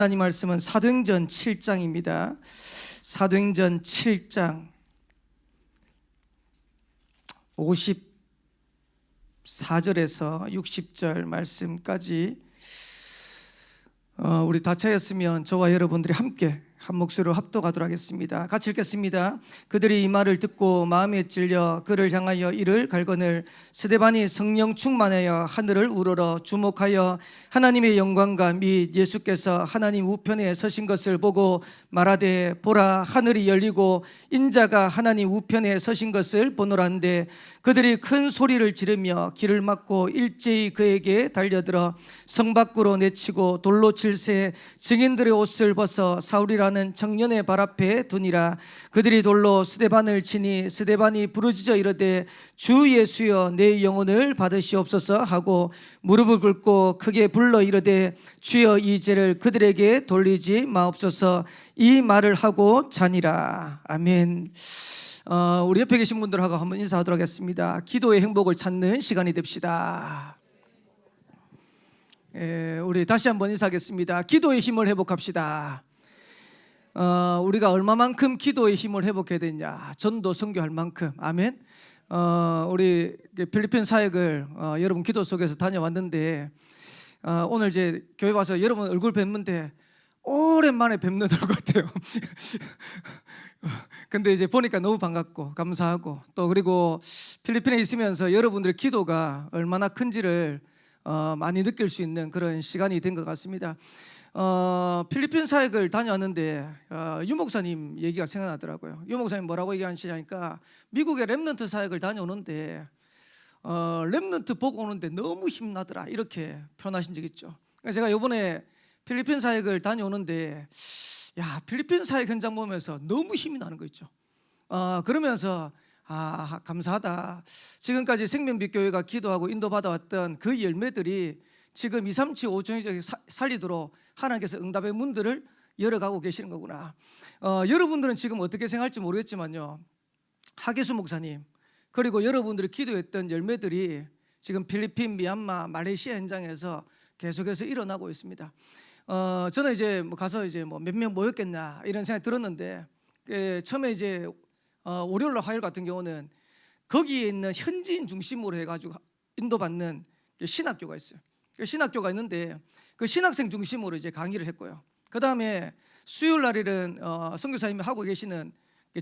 하나님 말씀은 사도행전 7장입니다. 사도행전 7장 54절에서 60절 말씀까지 우리 다 차였으면 저와 여러분들이 함께 한 목소리로 합독하도록 하겠습니다. 같이 읽겠습니다. 그들이 이 말을 듣고 마음에 찔려 그를 향하여 이를 갈거늘 스데반이 성령 충만하여 하늘을 우러러 주목하여 하나님의 영광과 및 예수께서 하나님 우편에 서신 것을 보고 말하되 보라 하늘이 열리고 인자가 하나님 우편에 서신 것을 보노란데 그들이 큰 소리를 지르며 길을 막고 일제히 그에게 달려들어 성 밖으로 내치고 돌로 칠세 증인들의 옷을 벗어 사울이라는 청년의 발 앞에 두니라. 그들이 돌로 스데반을 치니 스데반이 부르짖어 이르되 주 예수여 내 영혼을 받으시옵소서 하고 무릎을 꿇고 크게 불러 이르되 주여 이 죄를 그들에게 돌리지 마옵소서. 이 말을 하고 자니라. 아멘. 우리 옆에 계신 분들하고 한번 인사하도록 하겠습니다. 기도의 행복을 찾는 시간이 됩시다. 우리 다시 한번 인사하겠습니다. 기도의 힘을 회복합시다. 우리가 얼마만큼 기도의 힘을 회복해야 되냐? 전도 선교할 만큼. 아멘. 우리 필리핀 사역을 여러분 기도 속에서 다녀왔는데 오늘 이제 교회 와서 여러분 얼굴 뵙는데 오랜만에 뵙는 얼굴 같아요. 근데 이제 보니까 너무 반갑고 감사하고 또 그리고 필리핀에 있으면서 여러분들의 기도가 얼마나 큰지를 많이 느낄 수 있는 그런 시간이 된 것 같습니다. 필리핀 사역을 다녀왔는데 유 목사님 얘기가 생각나더라고요. 유 목사님 뭐라고 얘기하시냐니까 미국의 렘넌트 사역을 다녀오는데 렘넌트 보고 오는데 너무 힘나더라 이렇게 표현하신 적 있죠. 제가 이번에 필리핀 사역을 다녀오는데 필리핀 사역 현장 보면서 너무 힘이 나는 거 있죠. 그러면서 감사하다. 지금까지 생명빛교회가 기도하고 인도받아왔던 그 열매들이 지금 237, 5천이 살리도록 하나님께서 응답의 문들을 열어가고 계시는 거구나. 여러분들은 지금 어떻게 생각할지 모르겠지만요, 하계수 목사님 그리고 여러분들이 기도했던 열매들이 지금 필리핀, 미얀마, 말레이시아 현장에서 계속해서 일어나고 있습니다. 저는 이제 가서 이제 몇 명 모였겠나 이런 생각이 들었는데 처음에 이제 월요일 화요일 같은 경우는 거기에 있는 현지인 중심으로 해가지고 인도받는 신학교가 있어요. 신학교가 있는데 그 신학생 중심으로 이제 강의를 했고요. 그 다음에 수요일 날에는 선교사님이 하고 계시는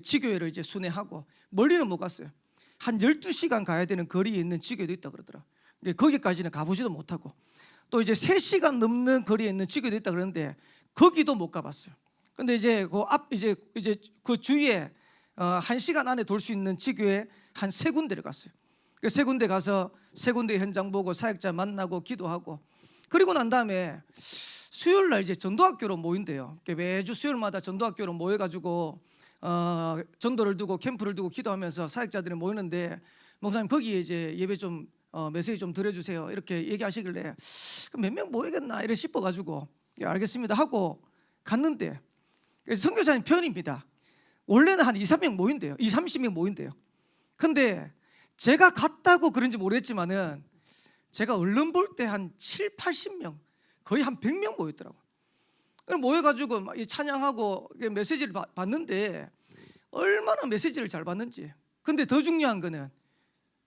지교회를 이제 순회하고 멀리는 못 갔어요. 한 12시간 가야 되는 거리에 있는 지교회도 있다 그러더라. 거기까지는 가보지도 못하고 또 이제 3시간 넘는 거리에 있는 지교회도 있다 그러는데 거기도 못 가봤어요. 근데 이제 그 주위에 1시간 안에 돌 수 있는 지교회 한 3군데를 갔어요. 그 3군데 가서 3군데 현장 보고 사역자 만나고 기도하고 그리고 난 다음에 수요일 날 이제 전도학교로 모인대요. 매주 수요일마다 전도학교로 모여가지고 전도를 두고 캠프를 두고 기도하면서 사역자들이 모이는데 목사님 거기에 이제 예배 좀 메시지 좀 드려주세요 이렇게 얘기하시길래 몇 명 모이겠나 이래 싶어가지고 알겠습니다 하고 갔는데 선교사님 편입니다. 원래는 한 2, 3명 모인대요. 2, 30명 모인대요. 근데 제가 갔다고 그런지 모르겠지만은 제가 얼른 볼 때 한 7, 80명 거의 한 100명 모였더라고요. 모여가지고 찬양하고 메시지를 받는데 얼마나 메시지를 잘 받는지. 근데 더 중요한 거는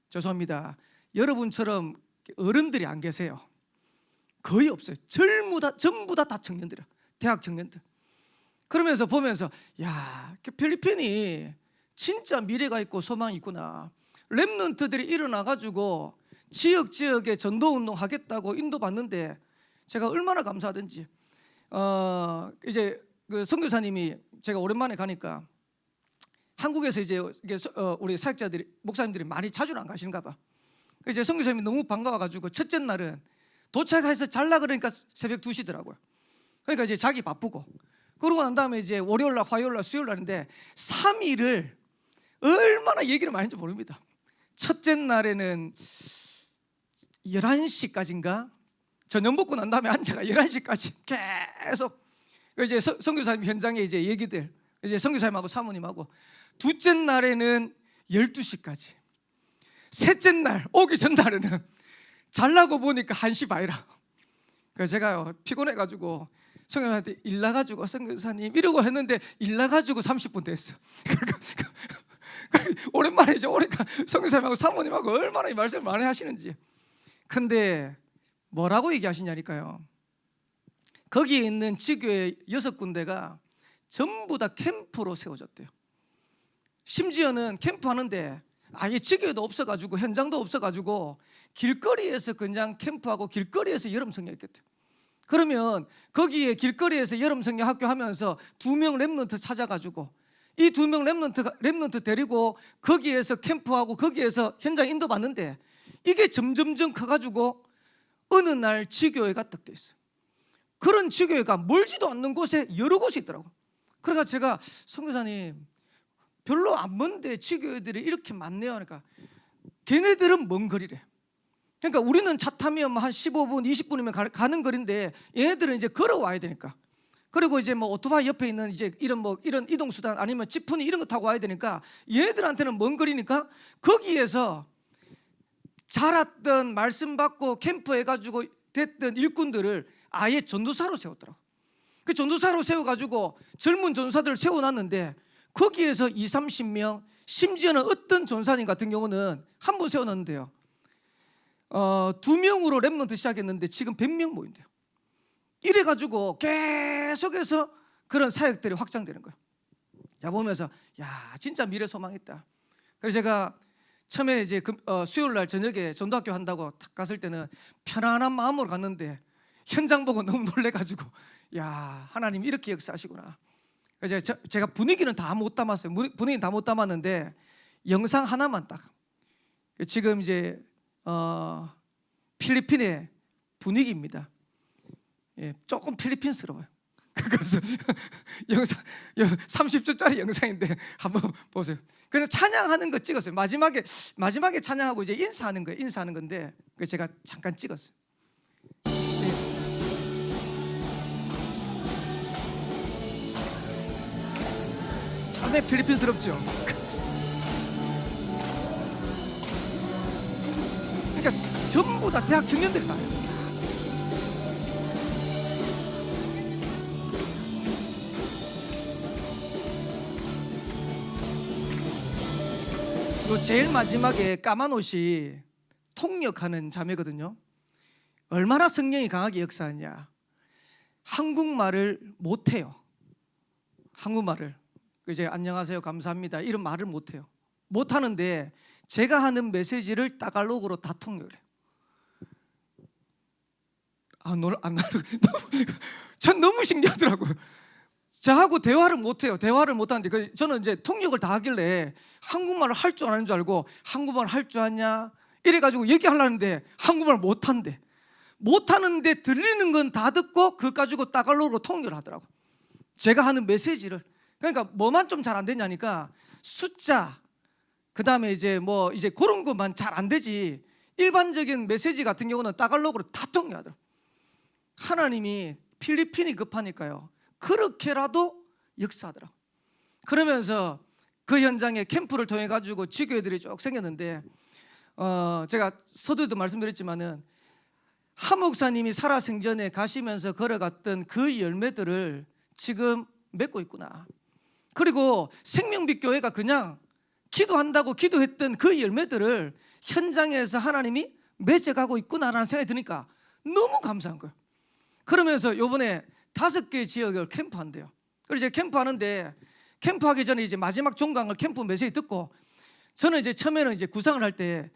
죄송합니다, 여러분처럼 어른들이 안 계세요. 거의 없어요. 전부 다 청년들이야. 대학 청년들. 그러면서 보면서 필리핀이 진짜 미래가 있고 소망이 있구나. 렘넌트들이 일어나가지고 지역에 전도운동 하겠다고 인도받는데 제가 얼마나 감사하든지. 이제 그 선교사님이 제가 오랜만에 가니까 한국에서 이제 우리 사역자들이 목사님들이 많이 자주는 안 가시는가 봐. 이제 선교사님이 너무 반가워가지고 첫째 날은 도착해서 잘라 그러니까 새벽 2시더라고요. 그러니까 이제 자기 바쁘고 그러고 난 다음에 이제 월요일 날, 화요일 날, 수요일 날인데 3일을 얼마나 얘기를 많이 했는지 모릅니다. 첫째 날에는 11시까지인가 저녁 먹고 난 다음에 앉아가 11시까지 계속 이제 선교사님 현장에 이제 얘기들 이제 선교사님하고 사모님하고 둘째 날에는 12시까지 셋째 날 오기 전날에는 잘라고 보니까 1시 반이라. 그래서 제가 피곤해가지고 성교사한테 일 나가지고 선교사님 이러고 했는데 일 나가지고 30분 됐어. 오랜만에 이제 오니까 선교사님하고 사모님하고 얼마나 이 말씀을 많이 하시는지. 근데 뭐라고 얘기하시냐니까요. 거기에 있는 지교회 6군데가 전부 다 캠프로 세워졌대요. 심지어는 캠프하는데 아예 지교회도 없어가지고 현장도 없어가지고 길거리에서 그냥 캠프하고 길거리에서 여름 성경했겠대요. 그러면 거기에 길거리에서 여름 성경 학교 하면서 2명 랩런트 찾아가지고 이 2명 랩런트 데리고 거기에서 캠프하고 거기에서 현장 인도받는데 이게 점점점 커가지고 어느 날 지교회가 딱 돼 있어요. 그런 지교회가 멀지도 않는 곳에 여러 곳이 있더라고. 그러니까 제가 선교사님 별로 안 먼데 지교회들이 이렇게 많네요. 그러니까 걔네들은 먼 거리래. 그러니까 우리는 차 타면 한 15분, 20분이면 가는 거리인데 얘네들은 이제 걸어와야 되니까. 그리고 이제 뭐 오토바이 옆에 있는 이제 이런 이동수단 아니면 지프니 이런 거 타고 와야 되니까 얘네들한테는 먼 거리니까 거기에서 자랐던 말씀 받고 캠프 해가지고 됐던 일꾼들을 아예 전도사로 세웠더라고. 그 전도사로 세워가지고 젊은 전도사들을 세워놨는데 거기에서 20-30명, 심지어는 어떤 전사님 같은 경우는 한 분 세워놨는데요 2명으로 랩런트 시작했는데 지금 100명 모인대요. 이래가지고 계속해서 그런 사역들이 확장되는 거예요. 자, 보면서 야 진짜 미래 소망있다. 그래서 제가 처음에 이제 수요일 날 저녁에 전도학교 한다고 딱 갔을 때는 편안한 마음으로 갔는데 현장 보고 너무 놀래가지고 야 하나님 이렇게 역사하시구나. 그래서 제가 분위기는 다 못 담았어요. 분위기는 다 못 담았는데 영상 하나만 딱. 지금 이제 필리핀의 분위기입니다. 예, 조금 필리핀스러워요. 그래서 영상 30초짜리 영상인데 한번 보세요. 그래서 찬양하는 거 찍었어요. 마지막에 찬양하고 이제 인사하는 건데 제가 잠깐 찍었어요. 정말 필리핀스럽죠. 그러니까 전부 다 대학 청년들이 나요. 요 제일 마지막에 까만 옷이 통역하는 자매거든요. 얼마나 성령이 강하게 역사하냐. 한국말을 못해요. 한국말을 이제 안녕하세요 감사합니다 이런 말을 못해요. 못하는데 제가 하는 메시지를 따갈로그로 다 통역을 해요. 전 너무 신기하더라고요. 저하고 대화를 못해요. 대화를 못하는데 저는 이제 통역을 다 하길래 한국말을 할 줄 아는 줄 알고 한국말 할 줄 아냐 이래가지고 얘기하려는데 한국말 못한대. 못하는데 들리는 건 다 듣고 그거 가지고 따갈로그로 통역을 하더라고. 제가 하는 메시지를. 그러니까 뭐만 좀 잘 안 되냐니까 숫자 그 다음에 이제 뭐 이제 그런 것만 잘 안 되지 일반적인 메시지 같은 경우는 따갈로그로 다 통역하더라고. 하나님이 필리핀이 급하니까요 그렇게라도 역사하더라고. 그러면서 그 현장에 캠프를 통해 가지고 지교회들이 쭉 생겼는데 제가 서두에도 말씀드렸지만은 하 목사님이 살아생전에 가시면서 걸어갔던 그 열매들을 지금 맺고 있구나. 그리고 생명빛 교회가 그냥 기도한다고 기도했던 그 열매들을 현장에서 하나님이 맺어가고 있구나라는 생각이 드니까 너무 감사한 거예요. 그러면서 요번에 5개 지역을 캠프한대요. 그래서 이제 캠프하는데 캠프하기 전에 이제 마지막 종강을 캠프 메시지 듣고 저는 이제 처음에는 이제 구상을 할 때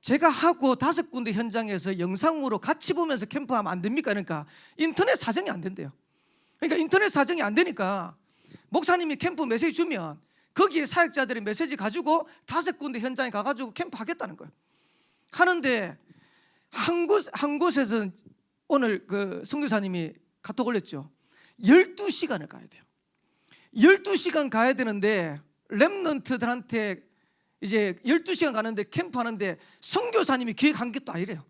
제가 하고 5군데 현장에서 영상으로 같이 보면서 캠프하면 안 됩니까? 그러니까 인터넷 사정이 안 된대요. 그러니까 인터넷 사정이 안 되니까 목사님이 캠프 메시지 주면 거기에 사역자들이 메시지 가지고 5군데 현장에 가가지고 캠프 하겠다는 거예요. 하는데 한 곳에서 오늘 그 선교사님이 카톡 올렸죠. 12시간을 가야 돼요. 12시간 가야 되는데 렘넌트들한테 이제 12시간 가는데 캠프하는데 선교사님이 기획한 게 또 아니래요.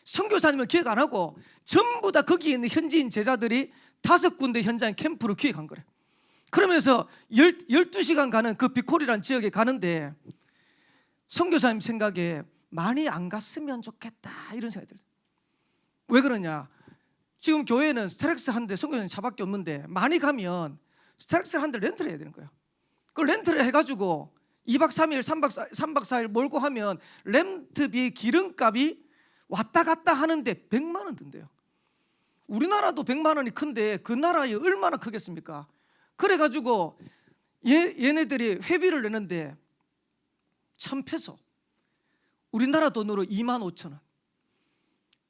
선교사님은 기획 안 하고 전부 다 거기에 있는 현지인 제자들이 5군데 현장에 캠프를 기획한 거래요. 그러면서 12시간 가는 그 비콜이라는 지역에 가는데 선교사님 생각에 많이 안 갔으면 좋겠다 이런 생각이 들어요. 왜 그러냐? 지금 교회는 스타렉스 한 대 선교사님 차밖에 없는데 많이 가면 스타렉스를 한 대 렌트를 해야 되는 거예요. 그걸 렌트를 해가지고 2박 3일 3박 4일 몰고 하면 렌트비 기름값이 왔다 갔다 하는데 100만 원 든대요. 우리나라도 100만 원이 큰데 그 나라에 얼마나 크겠습니까? 그래가지고 얘네들이 회비를 내는데 1,000페소, 우리나라 돈으로 25,000원.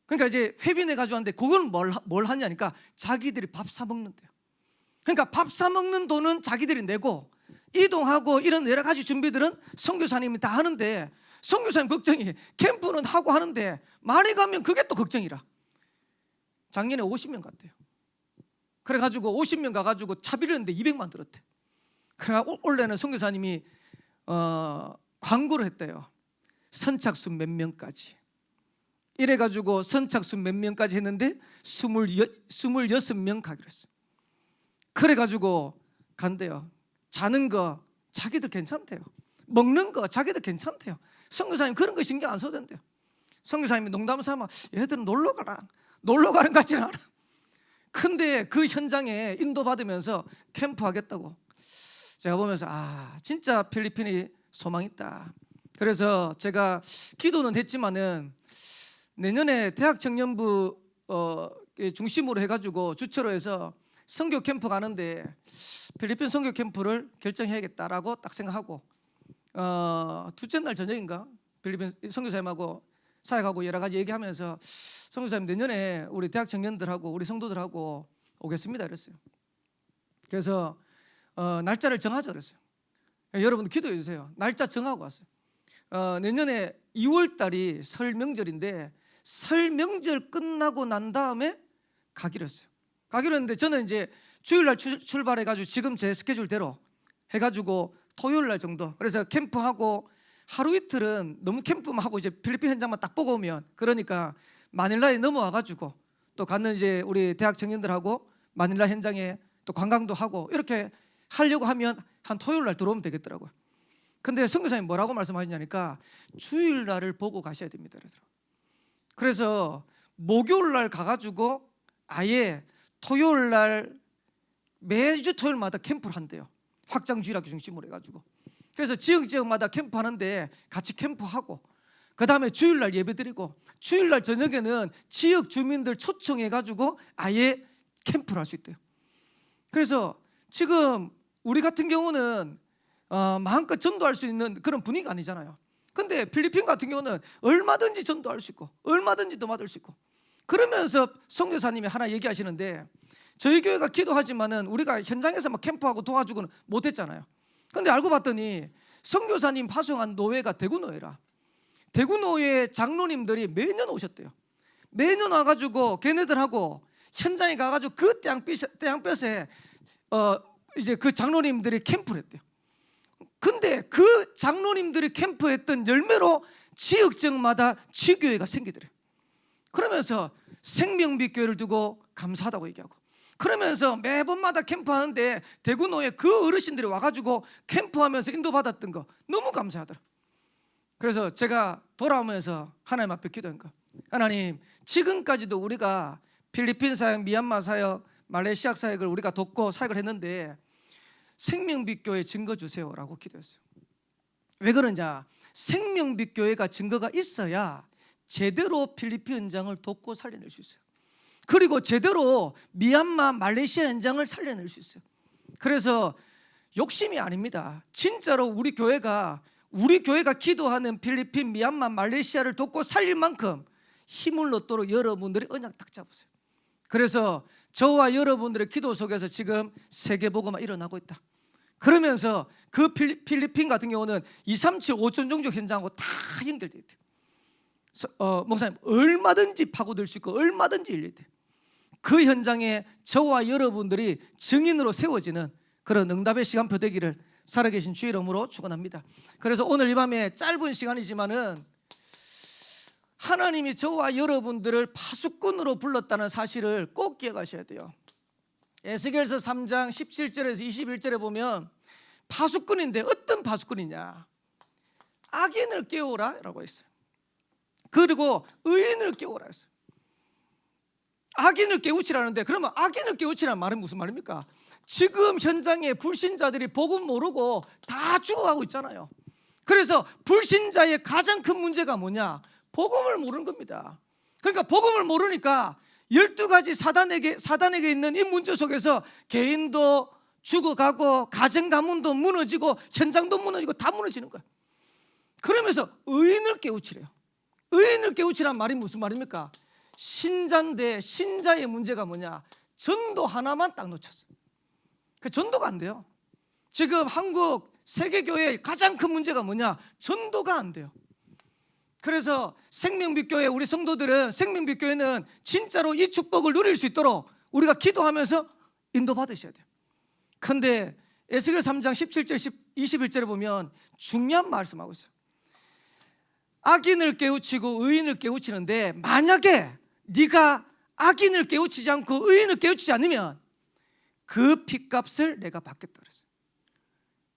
그러니까 이제 회비 내가지고 하는데 그건 뭘 하냐니까 자기들이 밥 사 먹는데요. 그러니까 밥 사 먹는 돈은 자기들이 내고 이동하고 이런 여러 가지 준비들은 선교사님이 다 하는데, 선교사님 걱정이 캠프는 하고 하는데 많이 가면 그게 또 걱정이라. 작년에 50명 갔대요. 그래가지고 50명 가가지고 차 빌렸는데 200만 들었대. 그래 올해는 선교사님이 광고를 했대요. 선착순 몇 명까지. 이래가지고 선착순 몇 명까지 했는데 26명 가기로 했어요. 그래가지고 간대요. 자는 거 자기들 괜찮대요. 먹는 거 자기들 괜찮대요. 선교사님 그런 거 신경 안 써도 된대요. 선교사님이 농담 삼아 얘들은 놀러 가라. 놀러 가는 것 같지는 않아. 근데 그 현장에 인도받으면서 캠프 하겠다고 제가 보면서 진짜 필리핀이 소망 있다. 그래서 제가 기도는 했지만은 내년에 대학 청년부 중심으로 해가지고 주최로 해서 선교 캠프 가는데 필리핀 선교 캠프를 결정해야겠다라고 딱 생각하고 둘째 날 저녁인가 필리핀 선교사님하고 사역하고 여러 가지 얘기하면서 선교사님 내년에 우리 대학 청년들하고 우리 성도들하고 오겠습니다 이랬어요. 그래서 날짜를 정하자 그랬어요. 여러분 기도해 주세요. 날짜 정하고 왔어요. 내년에 2월 달이 설 명절인데 설 명절 끝나고 난 다음에 가기로 했어요. 가기로 했는데 저는 이제 주일날 출발해가지고 지금 제 스케줄대로 해가지고 토요일날 정도, 그래서 캠프하고 하루 이틀은 너무 캠프만 하고 이제 필리핀 현장만 딱 보고 오면 그러니까 마닐라에 넘어와가지고 또 갔는 이제 우리 대학 청년들하고 마닐라 현장에 또 관광도 하고 이렇게 하려고 하면 한 토요일날 들어오면 되겠더라고요. 근데 선교사님 뭐라고 말씀하시냐니까 주일날을 보고 가셔야 됩니다. 그래서 목요일날 가가지고 아예 토요일날 매주 토요일마다 캠프를 한대요. 확장주일학교 중심으로 해가지고. 그래서 지역마다 캠프하는데 같이 캠프하고 그 다음에 주일날 예배드리고 주일날 저녁에는 지역 주민들 초청해가지고 아예 캠프를 할 수 있대요. 그래서 지금 우리 같은 경우는 마음껏 전도할 수 있는 그런 분위기가 아니잖아요. 근데 필리핀 같은 경우는 얼마든지 전도할 수 있고 얼마든지 도와줄 수 있고 그러면서 선교사님이 하나 얘기하시는데 저희 교회가 기도하지만은 우리가 현장에서 막 캠프하고 도와주고는 못했잖아요. 근데 알고 봤더니 선교사님 파송한 노회가 대구노회라. 대구노회 장로님들이 매년 오셨대요. 매년 와가지고 걔네들하고 현장에 가가지고 그 태양볕에 이제 그 장로님들이 캠프를 했대요. 근데 그 장로님들이 캠프했던 열매로 지역적마다 지교회가 생기더래요. 그러면서 생명빛 교회를 두고 감사하다고 얘기하고 그러면서 매번마다 캠프하는데 대구노에 그 어르신들이 와가지고 캠프하면서 인도받았던 거 너무 감사하더라. 그래서 제가 돌아오면서 하나님 앞에 기도한 거, 하나님 지금까지도 우리가 필리핀 사역, 미얀마 사역, 말레이시아 사역을 우리가 돕고 사역을 했는데 생명빛 교회 증거 주세요라고 기도했어요. 왜 그러냐, 생명빛 교회가 증거가 있어야 제대로 필리핀 현장을 돕고 살려낼 수 있어요. 그리고 제대로 미얀마, 말레이시아 현장을 살려낼 수 있어요. 그래서 욕심이 아닙니다. 진짜로 우리 교회가 기도하는 필리핀, 미얀마, 말레이시아를 돕고 살릴 만큼 힘을 얻도록 여러분들이 언약 딱 잡으세요. 그래서 저와 여러분들의 기도 속에서 지금 세계복음화 일어나고 있다. 그러면서 그 필리핀 같은 경우는 237, 5천 종족 현장하고 다 연결되어 있대요. 목사님 얼마든지 파고들 수 있고 얼마든지 열려야 돼요. 그 현장에 저와 여러분들이 증인으로 세워지는 그런 응답의 시간표 되기를 살아계신 주의 이름으로 축원합니다. 그래서 오늘 이 밤에 짧은 시간이지만은 하나님이 저와 여러분들을 파수꾼으로 불렀다는 사실을 꼭 기억하셔야 돼요. 에스겔서 3장 17절에서 21절에 보면 파수꾼인데 어떤 파수꾼이냐, 악인을 깨우라 라고 했어요. 그리고 의인을 깨우라 했어요. 악인을 깨우치라는데, 그러면 악인을 깨우치라는 말은 무슨 말입니까? 지금 현장에 불신자들이 복음 모르고 다 죽어가고 있잖아요. 그래서 불신자의 가장 큰 문제가 뭐냐? 복음을 모르는 겁니다. 그러니까 복음을 모르니까 12가지 사단에게 있는 이 문제 속에서 개인도 죽어가고 가정 가문도 무너지고 현장도 무너지고 다 무너지는 거예요. 그러면서 의인을 깨우치래요. 의인을 깨우치란 말이 무슨 말입니까? 신자인데 신자의 문제가 뭐냐? 전도 하나만 딱 놓쳤어요. 그 전도가 안 돼요. 지금 한국 세계교회의 가장 큰 문제가 뭐냐? 전도가 안 돼요. 그래서 생명빛교회 우리 성도들은, 생명빛교회는 진짜로 이 축복을 누릴 수 있도록 우리가 기도하면서 인도받으셔야 돼요. 그런데 에스겔 3장 17절 21절에 보면 중요한 말씀하고 있어요. 악인을 깨우치고 의인을 깨우치는데, 만약에 네가 악인을 깨우치지 않고 의인을 깨우치지 않으면 그 핏값을 내가 받겠다 그랬어요.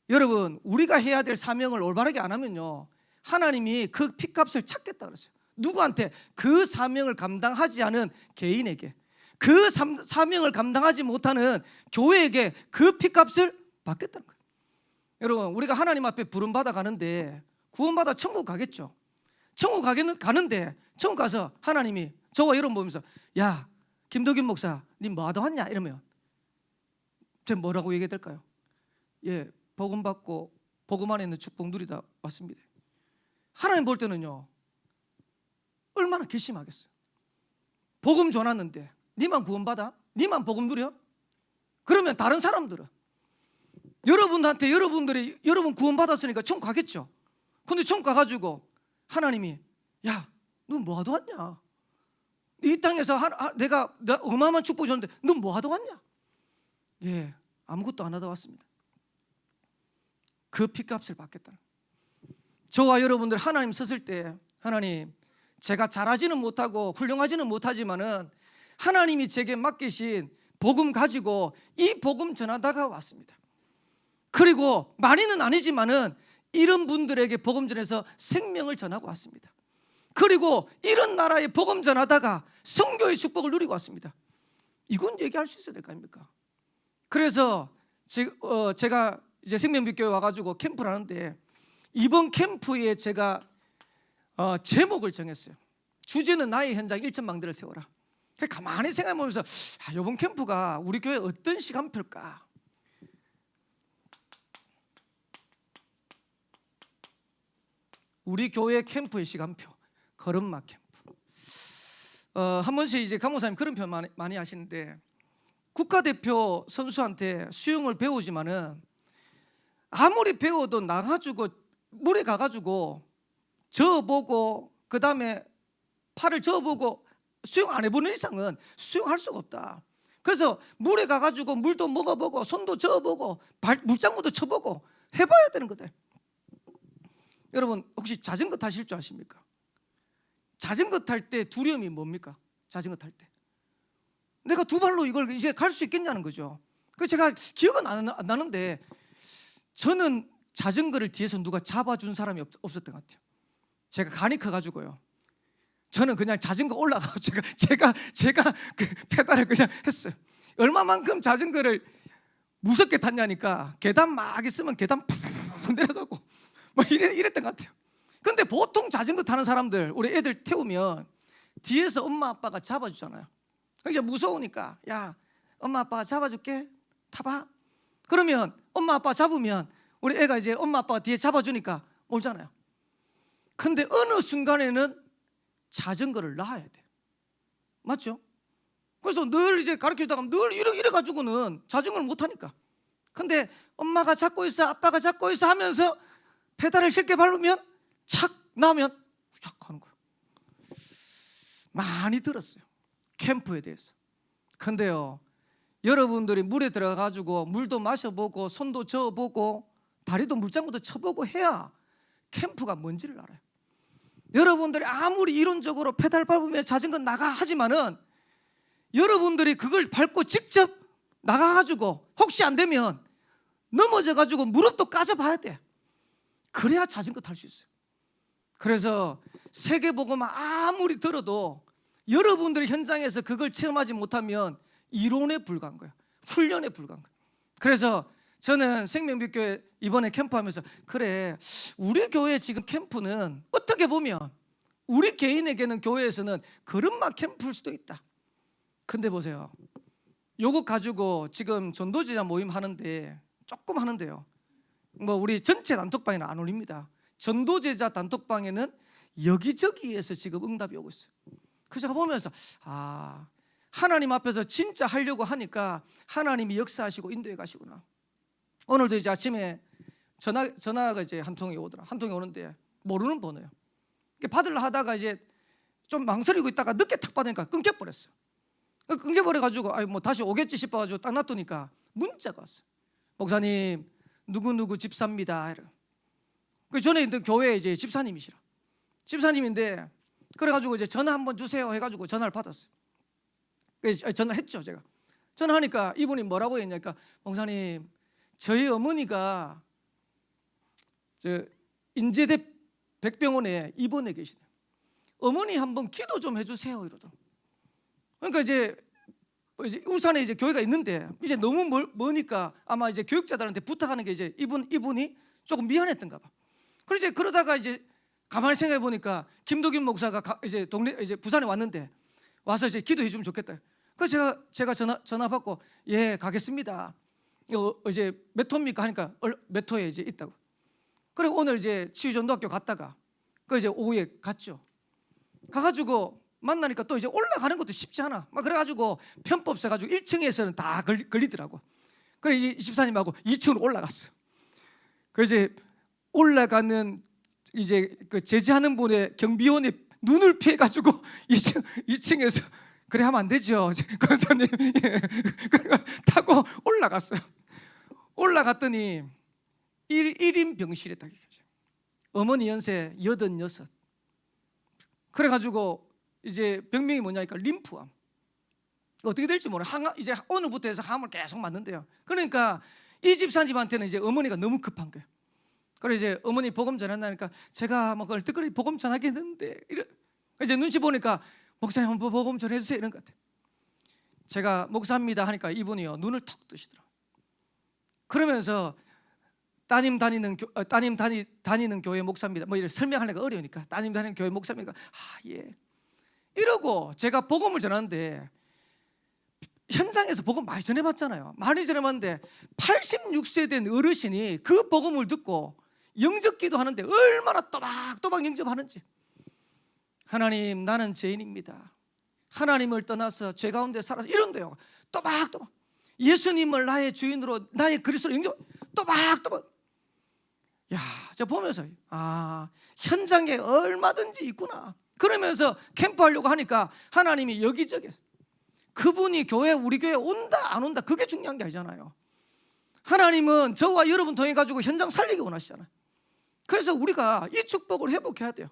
여러분, 우리가 해야 될 사명을 올바르게 안 하면요, 하나님이 그 핏값을 찾겠다 그랬어요. 누구한테? 그 사명을 감당하지 않은 개인에게, 그 사명을 감당하지 못하는 교회에게 그 핏값을 받겠다는 거예요. 여러분, 우리가 하나님 앞에 부름받아 가는데 구원받아 천국 가겠죠. 천국 가는데 천국 가서 하나님이 저와 여러분 보면서, 야, 김덕윤 목사, 니 뭐 하다 왔냐? 이러면 제가 뭐라고 얘기해야 될까요? 예, 복음 받고 복음 안에 있는 축복 누리다 왔습니다. 하나님 볼 때는요, 얼마나 괘씸하겠어요. 복음 전하는데 니만 구원받아? 니만 복음 누려? 그러면 다른 사람들은, 여러분한테 여러분 구원받았으니까 천국 가겠죠. 근데 천국 가가지고 하나님이, 야, 너 뭐 하다 왔냐? 이 땅에서 내가 어마어마한 축복 줬는데 너 뭐 하다 왔냐? 예, 아무것도 안 하다 왔습니다. 그 핏값을 받겠다는. 저와 여러분들 하나님 섰을 때, 하나님, 제가 잘하지는 못하고 훌륭하지는 못하지만은 하나님이 제게 맡기신 복음 가지고 이 복음 전하다가 왔습니다. 그리고 많이는 아니지만은 이런 분들에게 복음 전해서 생명을 전하고 왔습니다. 그리고 이런 나라에 복음 전하다가 선교의 축복을 누리고 왔습니다. 이건 얘기할 수 있어야 될 거 아닙니까? 그래서 제가 이제 생명빛교회 와가지고 캠프를 하는데, 이번 캠프에 제가 제목을 정했어요. 주제는 나의 현장 1,000망대를 세워라. 가만히 생각해보면서, 이번 캠프가 우리 교회 어떤 시간표일까? 우리 교회 캠프의 시간표, 걸음마 캠프. 한 번씩 이제 강목사님 그런 표현 많이 하시는데, 국가대표 선수한테 수영을 배우지만은 아무리 배워도 나가지고 물에 가가지고 저어보고 그 다음에 팔을 저어보고 수영 안 해보는 이상은 수영할 수가 없다. 그래서 물에 가가지고 물도 먹어보고 손도 저어보고 물장구도 쳐보고 해봐야 되는 거다. 여러분, 혹시 자전거 타실 줄 아십니까? 자전거 탈 때 두려움이 뭡니까? 자전거 탈 때 내가 두 발로 이걸 이제 갈 수 있겠냐는 거죠. 그래서 제가 기억은 안 나는데, 저는 자전거를 뒤에서 누가 잡아준 사람이 없었던 것 같아요. 제가 간이 커가지고요, 저는 그냥 자전거 올라가고 제가 그 페달을 그냥 했어요. 얼마만큼 자전거를 무섭게 탔냐니까, 계단 막 있으면 계단 팍 내려가고 뭐 이랬던 것 같아요. 근데 보통 자전거 타는 사람들, 우리 애들 태우면 뒤에서 엄마 아빠가 잡아주잖아요. 그러니까 무서우니까, 야, 엄마 아빠가 잡아줄게, 타봐. 그러면 엄마 아빠 잡으면 우리 애가 이제 엄마 아빠가 뒤에 잡아주니까 몰잖아요. 근데 어느 순간에는 자전거를 놔야 돼. 맞죠? 그래서 늘 이제 가르쳐주다가 늘 이래 가지고는 자전거를 못 타니까. 근데 엄마가 잡고 있어, 아빠가 잡고 있어 하면서 페달을 쉽게 밟으면 착 나오면 쫙 하는 거예요. 많이 들었어요, 캠프에 대해서. 근데요, 여러분들이 물에 들어가가지고 물도 마셔보고 손도 저어보고 다리도 물장구도 쳐보고 해야 캠프가 뭔지를 알아요. 여러분들이 아무리 이론적으로 페달 밟으면 자전거 나가 하지만은, 여러분들이 그걸 밟고 직접 나가가지고 혹시 안 되면 넘어져가지고 무릎도 까져봐야 돼. 그래야 자전거 탈 수 있어요. 그래서 세계복음 아무리 들어도 여러분들이 현장에서 그걸 체험하지 못하면 이론에 불과한 거예요. 훈련에 불과한 거예요. 그래서 저는 생명빛교회 이번에 캠프하면서 그래, 우리 교회 지금 캠프는 어떻게 보면 우리 개인에게는 교회에서는 걸음마 캠프일 수도 있다. 근데 보세요, 요거 가지고 지금 전도제자 모임 하는데 조금 하는데요, 뭐 우리 전체 단톡방에는 안 올립니다. 전도제자 단톡방에는 여기저기에서 지금 응답이 오고 있어요. 그래서 제가 보면서 하나님 앞에서 진짜 하려고 하니까 하나님이 역사하시고 인도해 가시구나. 오늘도 이제 아침에 전화가 이제 한 통이 오더라. 한 통이 오는데 모르는 번호예요. 받으려 하다가 이제 좀 망설이고 있다가 늦게 탁 받으니까 끊겨버렸어. 끊겨버려가지고 뭐 다시 오겠지 싶어가지고 딱 놔두니까 문자가 왔어. 목사님, 누구누구 집사입니다. 그 전에 있던 교회 이제 집사님이시라. 집사님인데 그래가지고 이제 전화 한번 주세요 해가지고 전화를 받았어요. 전화를 했죠. 제가 전화하니까 이분이 뭐라고 했냐니까, 목사님, 저희 어머니가 저 인제대 백병원에 입원해 계시대요. 어머니 한번 기도 좀 해주세요 이러더라고요. 그러니까 이제 울산에 이제 교회가 있는데 이제 너무 머니까 아마 이제 교육자들한테 부탁하는 게 이제 이분이 조금 미안했던가 봐. 그래서 이제 그러다가 이제 가만히 생각해 보니까 김도균 목사가 이제 이제 부산에 왔는데 와서 이제 기도해 주면 좋겠다. 그래서 제가 전화 받고 예 가겠습니다. 이제 몇 호입니까 하니까 몇 호에 이제 있다고. 그리고 오늘 이제 치유전도학교 갔다가 그 이제 오후에 갔죠. 가가지고 만나니까 또 이제 올라가는 것도 쉽지 않아. 막 그래가지고 편법 써가지고 1층에서는 다 걸리더라고. 그래 이제 집사님하고 2층으로 올라갔어. 그 이제 올라가는 이제 그 제지하는 분의 경비원의 눈을 피해가지고 2층에서 그래 하면 안 되죠. 권사님 타고 올라갔어요. 올라갔더니 1인 병실에 딱 계셔요. 어머니 연세 86. 그래가지고 이제 병명이 뭐냐니까 림프암. 어떻게 될지 몰라. 이제 오늘부터 해서 항암을 계속 맞는데요. 그러니까 이 집사님한테는 이제 어머니가 너무 급한 거예요. 그래 이제 어머니 복음 전한다니까 제가 뭐 얼떨결에 복음 전하겠는데 이제 눈치 보니까 목사님 한번 복음 전해주세요 이런 것 같아요. 제가 목사입니다 하니까 이분이요 눈을 턱 뜨시더라고요. 그러면서 따님 다니는 교회 목사입니다. 뭐 이렇게 설명하려니까 어려우니까 따님 다니는 교회 목사입니다. 예. 이러고 제가 복음을 전하는데 현장에서 복음 많이 전해봤잖아요. 많이 전해봤는데 86세 된 어르신이 그 복음을 듣고 영접기도 하는데 얼마나 또박또박 영접하는지. 하나님, 나는 죄인입니다. 하나님을 떠나서 죄 가운데 살아서 이런데요. 또박또박 예수님을 나의 주인으로 나의 그리스도로 영접. 또박또박. 야, 제가 보면서 현장에 얼마든지 있구나. 그러면서 캠프하려고 하니까 하나님이 여기저기 그분이 우리 교회 온다 안 온다 그게 중요한 게 아니잖아요. 하나님은 저와 여러분 통해 가지고 현장 살리기 원하시잖아요. 그래서 우리가 이 축복을 회복해야 돼요.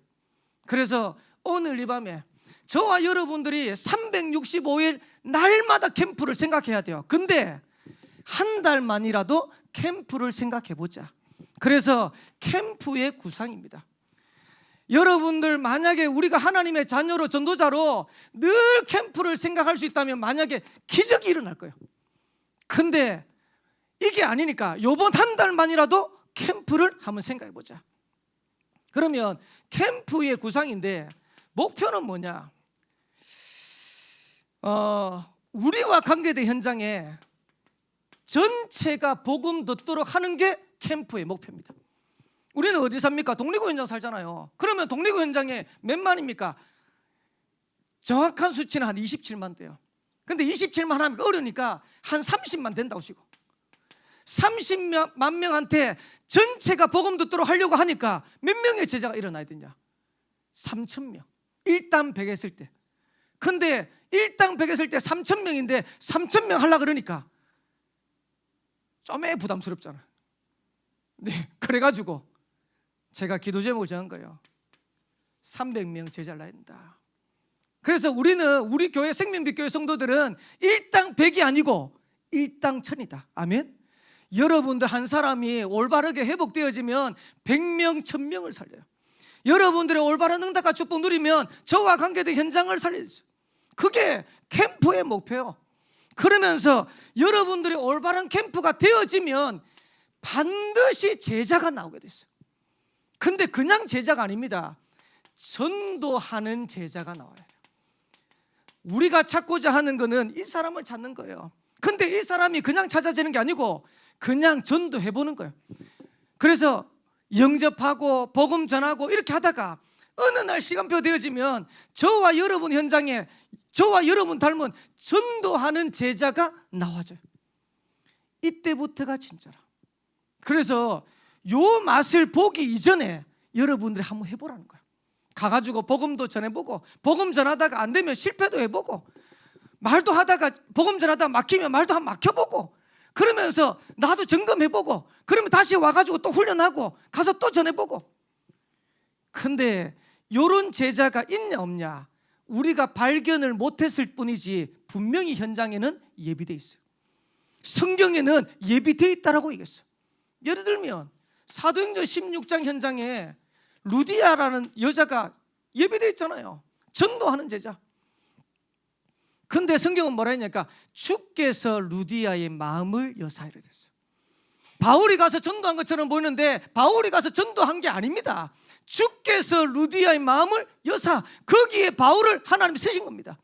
그래서 오늘 이 밤에 저와 여러분들이 365일 날마다 캠프를 생각해야 돼요. 근데 한 달만이라도 캠프를 생각해 보자. 그래서 캠프의 구상입니다. 여러분들 만약에 우리가 하나님의 자녀로 전도자로 늘 캠프를 생각할 수 있다면 만약에 기적이 일어날 거예요. 근데 이게 아니니까 이번 한 달만이라도 캠프를 한번 생각해 보자. 그러면 캠프의 구상인데 목표는 뭐냐? 우리와 관계된 현장에 전체가 복음 듣도록 하는 게 캠프의 목표입니다. 우리는 어디 삽니까? 독립구 현장 살잖아요. 그러면 독립구 현장에 몇만입니까? 정확한 수치는 한 27만 돼요. 근데 27만 하면 어려우니까 한 30만 된다고 치고 30만 명한테 전체가 복음 듣도록 하려고 하니까 몇 명의 제자가 일어나야 되냐? 3,000명. 1당 100 했을 때. 근데 1당 100 했을 때 3,000명인데 3,000명 하려고 그러니까 좀 부담스럽잖아. 네, 그래가지고 제가 기도 제목을 정한 거예요. 300명 제자를 낳아야 된다. 그래서 우리 교회 생명빛교회 성도들은 1당 100이 아니고 1당 1000이다. 아멘. 여러분들 한 사람이 올바르게 회복되어지면 100명, 1000명을 살려요. 여러분들의 올바른 응답과 축복 누리면 저와 관계된 현장을 살려야죠. 그게 캠프의 목표예요. 그러면서 여러분들이 올바른 캠프가 되어지면 반드시 제자가 나오게 됐어요. 근데 그냥 제자가 아닙니다. 전도하는 제자가 나와야 돼요. 우리가 찾고자 하는 거는 이 사람을 찾는 거예요. 근데 이 사람이 그냥 찾아지는 게 아니고 그냥 전도해 보는 거예요. 그래서 영접하고 복음 전하고 이렇게 하다가 어느 날 시간표 되어지면 저와 여러분 현장에 저와 여러분 닮은 전도하는 제자가 나와줘요. 이때부터가 진짜라. 그래서 요 맛을 보기 이전에 여러분들이 한번 해보라는 거야. 가가지고 복음도 전해보고, 복음 전하다가 안 되면 실패도 해보고, 말도 하다가 복음 전하다가 막히면 말도 한번 막혀보고, 그러면서 나도 점검해보고, 그러면 다시 와가지고 또 훈련하고 가서 또 전해보고. 근데 요런 제자가 있냐 없냐 우리가 발견을 못했을 뿐이지 분명히 현장에는 예비되어 있어요. 성경에는 예비되어 있다라고 얘기했어요. 예를 들면 사도행전 16장 현장에 루디아라는 여자가 예비되어 있잖아요. 전도하는 제자. 근데 성경은 뭐라 했냐니까 주께서 루디아의 마음을 여사하려 됐어요. 바울이 가서 전도한 것처럼 보이는데 바울이 가서 전도한 게 아닙니다. 주께서 루디아의 마음을 여사, 거기에 바울을 하나님이 쓰신 겁니다.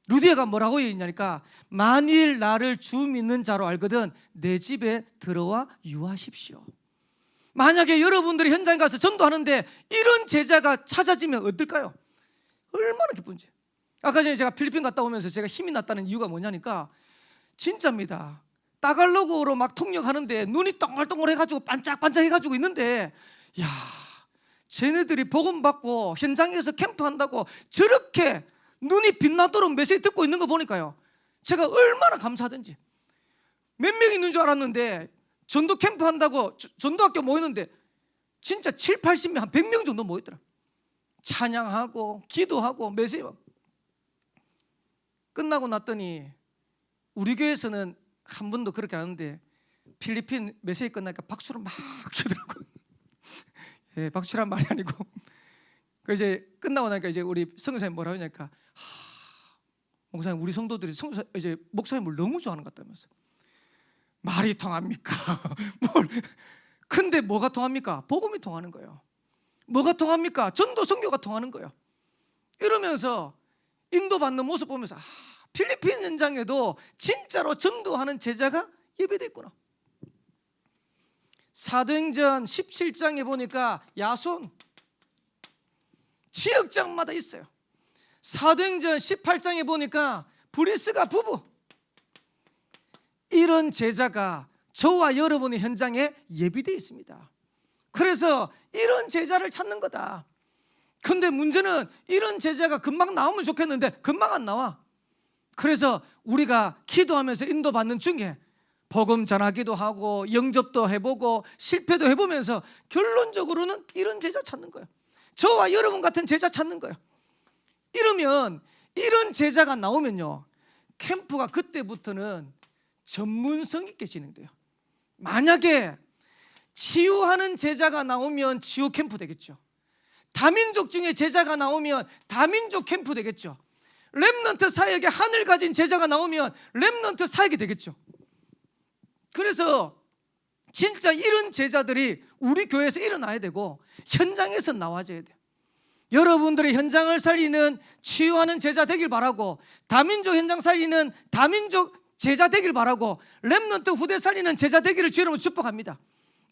루디아가 뭐라고 얘기했냐니까 만일 나를 주 믿는 자로 알거든 내 집에 들어와 유하십시오. 만약에 여러분들이 현장에 가서 전도하는데 이런 제자가 찾아지면 어떨까요? 얼마나 기쁜지. 아까 전에 제가 필리핀 갔다 오면서 제가 힘이 났다는 이유가 뭐냐니까 진짜입니다. 따갈로그로 막 통역하는데 눈이 동글동글 해가지고 반짝반짝 해가지고 있는데 야, 쟤네들이 복음 받고 현장에서 캠프한다고 저렇게 눈이 빛나도록 메시지 듣고 있는 거 보니까요 제가 얼마나 감사하든지. 몇 명 있는 줄 알았는데 전도 캠프 한다고 전도학교 모이는데 진짜 7, 80명 한 100명 정도 모이더라. 찬양하고 기도하고 메시지 끝나고 났더니 우리 교회에서는 한 번도 그렇게 안 하는데 필리핀 메시지 끝나니까 박수를 막 치더라고요. 예, 박수란 말이 아니고 그 이제 끝나고 나니까 이제 우리 성교사님 뭐라고 하냐니까 목사님 우리 성도들이 이제 목사님을 너무 좋아하는 것 같다면서. 말이 통합니까? 뭘? 근데 뭐가 통합니까? 복음이 통하는 거예요. 뭐가 통합니까? 전도 선교가 통하는 거예요. 이러면서 인도받는 모습 보면서 필리핀 현장에도 진짜로 전도하는 제자가 예배되어 있구나. 사도행전 17장에 보니까 야손 지역장마다 있어요. 사도행전 18장에 보니까 브리스가 부부. 이런 제자가 저와 여러분의 현장에 예비되어 있습니다. 그래서 이런 제자를 찾는 거다. 근데 문제는 이런 제자가 금방 나오면 좋겠는데 금방 안 나와. 그래서 우리가 기도하면서 인도받는 중에 복음 전하기도 하고 영접도 해보고 실패도 해보면서 결론적으로는 이런 제자 찾는 거예요. 저와 여러분 같은 제자 찾는 거예요. 이러면 이런 제자가 나오면요 캠프가 그때부터는 전문성 있게 진행돼요. 만약에 치유하는 제자가 나오면 치유 캠프 되겠죠. 다민족 중에 제자가 나오면 다민족 캠프 되겠죠. 렘넌트 사역에 한을 가진 제자가 나오면 렘넌트 사역이 되겠죠. 그래서 진짜 이런 제자들이 우리 교회에서 일어나야 되고 현장에서 나와줘야 돼요. 여러분들의 현장을 살리는 치유하는 제자 되길 바라고 다민족 현장 살리는 다민족 제자 되길 바라고 렘넌트 후대 살리는 제자 되기를 주의 이름으로 축복합니다.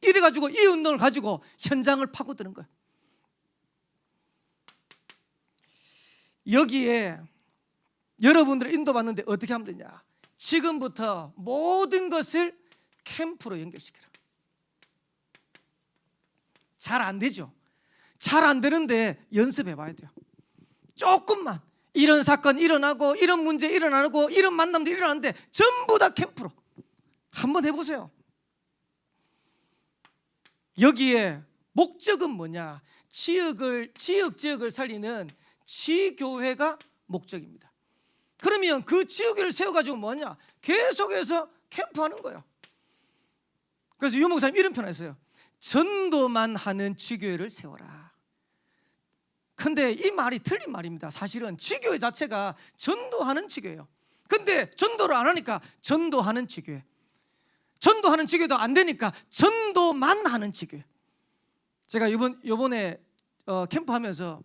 이래가지고 이 운동을 가지고 현장을 파고드는 거예요. 여기에 여러분들을 인도받는데 어떻게 하면 되냐. 지금부터 모든 것을 캠프로 연결시켜라. 잘 안 되죠. 잘 안 되는데 연습해 봐야 돼요. 조금만. 이런 사건 일어나고 이런 문제 일어나고 이런 만남도 일어나는데 전부 다 캠프로 한번 해보세요. 여기에 목적은 뭐냐. 지역을 살리는 지교회가 목적입니다. 그러면 그 지역을 세워가지고 뭐냐 계속해서 캠프하는 거예요. 그래서 유 목사님 이런 표현을 했어요. 전도만 하는 지교회를 세워라. 근데 이 말이 틀린 말입니다. 사실은 지교회 자체가 전도하는 지교예요. 근데 전도를 안 하니까 전도하는 지교회, 전도하는 지교도 안 되니까 전도만 하는 지교회. 제가 요번에 캠프하면서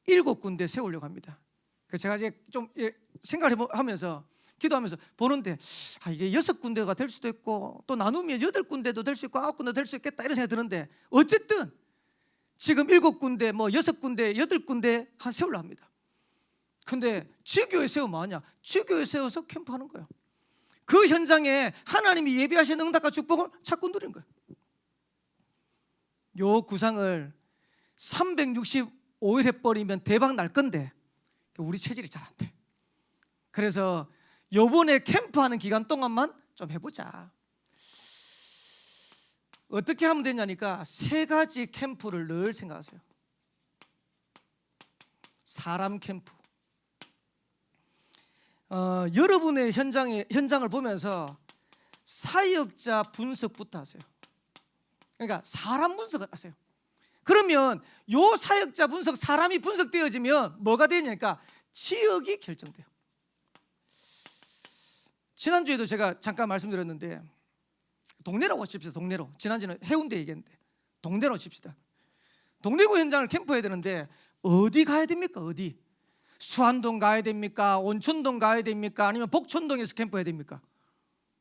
7군데 세우려고 합니다. 그래서 제가 이제 좀 생각하면서 기도하면서 보는데 이게 6군데가 될 수도 있고 또 나누면 8군데도 될 수 있고 9군데도 될 수 있겠다 이런 생각이 드는데 어쨌든 지금 7군데 뭐 6군데 8군데 한 세우려고 합니다. 근데 지교회 세우면 뭐하냐? 지교회 세워서 캠프하는 거예요. 그 현장에 하나님이 예비하신 응답과 축복을 자꾸 누리는 거예요. 요 구상을 365일 해버리면 대박 날 건데 우리 체질이 잘 안 돼. 그래서 요번에 캠프하는 기간 동안만 좀 해보자. 어떻게 하면 되냐니까 3가지 캠프를 늘 생각하세요. 사람 캠프. 여러분의 현장을 보면서 사역자 분석부터 하세요. 그러니까 사람 분석을 하세요. 그러면 요 사역자 분석, 사람이 분석되어지면 뭐가 되냐니까 지역이 결정돼요. 지난주에도 제가 잠깐 말씀드렸는데 동네로 오십시다. 동네로. 지난주에는 해운대 얘기했는데 동네로 오십시다. 동래구 현장을 캠프해야 되는데 어디 가야 됩니까? 어디? 수안동 가야 됩니까? 온천동 가야 됩니까? 아니면 복촌동에서 캠프해야 됩니까?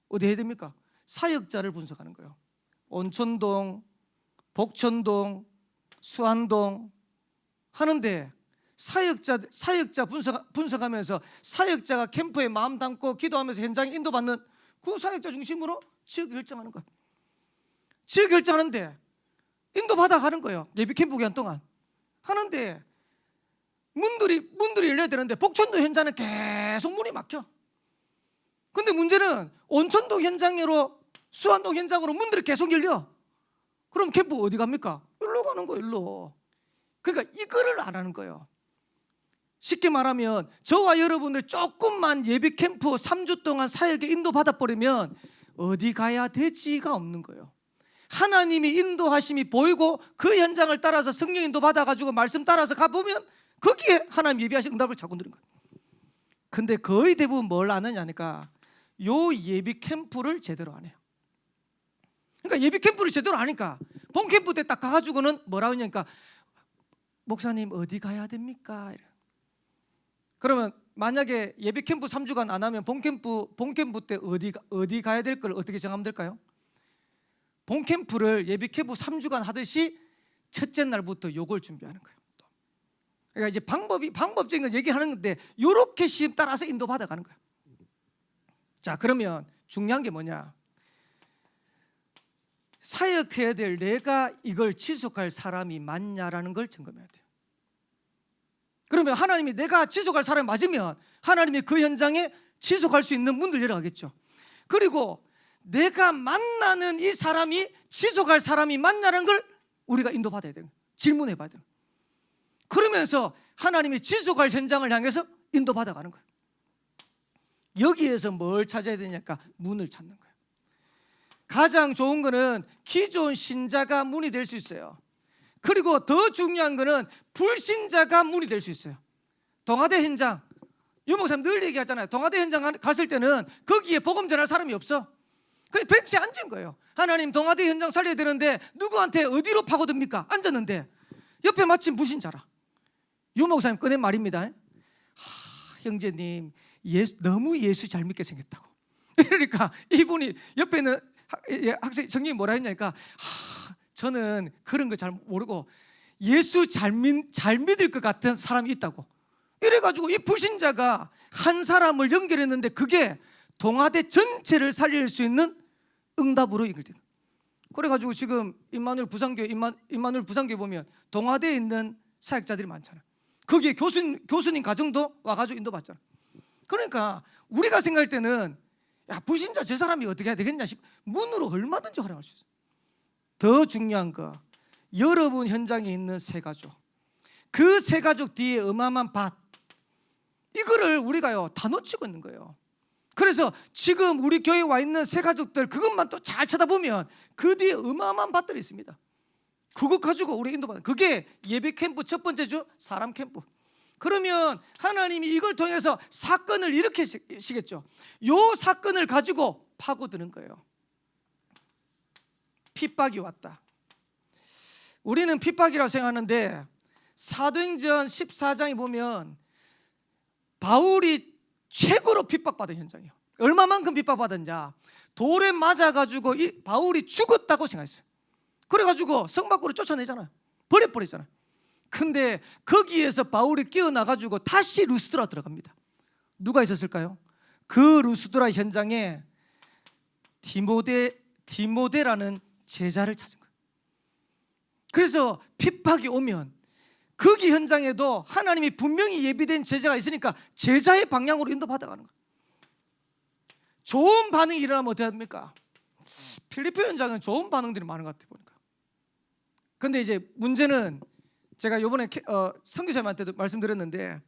어디 해야 됩니까? 사역자를 분석하는 거예요. 온천동, 복천동, 수안동 하는데 사역자 분석하면서 사역자가 캠프에 마음 담고 기도하면서 현장에 인도받는 그 사역자 중심으로 지역 결정하는 거예요. 지역 결정하는데 인도받아 가는 거예요. 예비 캠프 기간 동안 하는데 문들이 열려야 되는데 복천동 현장은 계속 문이 막혀. 근데 문제는 온천동 현장으로 수안동 현장으로 문들이 계속 열려. 그럼 캠프 어디 갑니까? 일로 가는 거예요. 일로. 그러니까 이거를 안 하는 거예요. 쉽게 말하면 저와 여러분들 조금만 예비 캠프 3주 동안 사역에 인도받아버리면 어디 가야 되지가 없는 거예요. 하나님이 인도하심이 보이고 그 현장을 따라서 성령 인도 받아가지고 말씀 따라서 가보면 거기에 하나님 예비하신 응답을 자꾸 누리는 거예요. 근데 거의 대부분 뭘 안 하냐니까 요 예비 캠프를 제대로 안 해요. 그러니까 예비 캠프를 제대로 안 하니까 본 캠프 때 딱 가가지고는 뭐라 하냐니까 목사님 어디 가야 됩니까? 그러면 만약에 예비 캠프 3주간 안 하면 본 캠프 때 어디 가야 될 걸 어떻게 정하면 될까요? 본 캠프를 예비 캠프 3주간 하듯이 첫째 날부터 요걸 준비하는 거예요. 그러니까 이제 방법적인 걸 얘기하는 건데 요렇게 시험 따라서 인도받아 가는 거예요. 자, 그러면 중요한 게 뭐냐? 사역해야 될 내가 이걸 지속할 사람이 맞냐라는 걸 점검해야 돼요. 그러면 하나님이 내가 지속할 사람이 맞으면 하나님이 그 현장에 지속할 수 있는 문을 열어가겠죠. 그리고 내가 만나는 이 사람이 지속할 사람이 맞냐는 걸 우리가 인도받아야 돼요. 질문해 봐야 돼요. 그러면서 하나님이 지속할 현장을 향해서 인도받아 가는 거예요. 여기에서 뭘 찾아야 되냐니까 문을 찾는 거예요. 가장 좋은 거는 기존 신자가 문이 될 수 있어요. 그리고 더 중요한 거는 불신자가 문이 될 수 있어요. 동아대 현장, 유 목사님 늘 얘기하잖아요. 동아대 현장 갔을 때는 거기에 복음 전할 사람이 없어. 그냥 벤치에 앉은 거예요. 하나님 동아대 현장 살려야 되는데 누구한테 어디로 파고듭니까? 앉았는데 옆에 마침 불신자라. 유 목사님 꺼낸 말입니다. 형제님 너무 예수 잘 믿게 생겼다고. 그러니까 이분이 옆에 있는 학생 정님이 뭐라 했냐니까 저는 그런 거 잘 모르고 예수 잘 믿을 것 같은 사람이 있다고. 이래가지고 이 불신자가 한 사람을 연결했는데 그게 동아대 전체를 살릴 수 있는 응답으로 이끌게 돼요. 그래가지고 지금 임마누엘 부산교회 보면 동아대에 있는 사역자들이 많잖아요. 거기에 교수님 가정도 와가지고 인도받잖아요. 그러니까 우리가 생각할 때는 야 불신자 저 사람이 어떻게 해야 되겠냐 싶 문으로 얼마든지 활용할 수 있어요. 더 중요한 거 여러분 현장에 있는 새 가족, 그 새 가족 뒤에 어마어마한 밭, 이거를 우리가요 다 놓치고 있는 거예요. 그래서 지금 우리 교회에 와 있는 새 가족들 그것만 또 잘 쳐다보면 그 뒤에 어마어마한 밭들이 있습니다. 그거 가지고 우리 인도받는, 그게 예배 캠프 첫 번째 주 사람 캠프. 그러면 하나님이 이걸 통해서 사건을 일으키시겠죠. 요 사건을 가지고 파고드는 거예요. 핍박이 왔다. 우리는 핍박이라고 생각하는데 사도행전 14장에 보면 바울이 최고로 핍박받은 현장이에요. 얼마만큼 핍박받았냐, 돌에 맞아가지고 이 바울이 죽었다고 생각했어요. 그래가지고 성 밖으로 쫓아내잖아요. 버려버리잖아요. 근데 거기에서 바울이 깨어나가지고 다시 루스드라 들어갑니다. 누가 있었을까요? 그 루스드라 현장에 디모데라는 제자를 찾은 거예요. 그래서 핍박이 오면 거기 현장에도 하나님이 분명히 예비된 제자가 있으니까 제자의 방향으로 인도받아가는 거예요. 좋은 반응이 일어나면 어떻게 합니까? 필리핀 현장은 좋은 반응들이 많은 것 같아요, 보니까. 근데 이제 문제는 제가 이번에 선교사님한테도 말씀드렸는데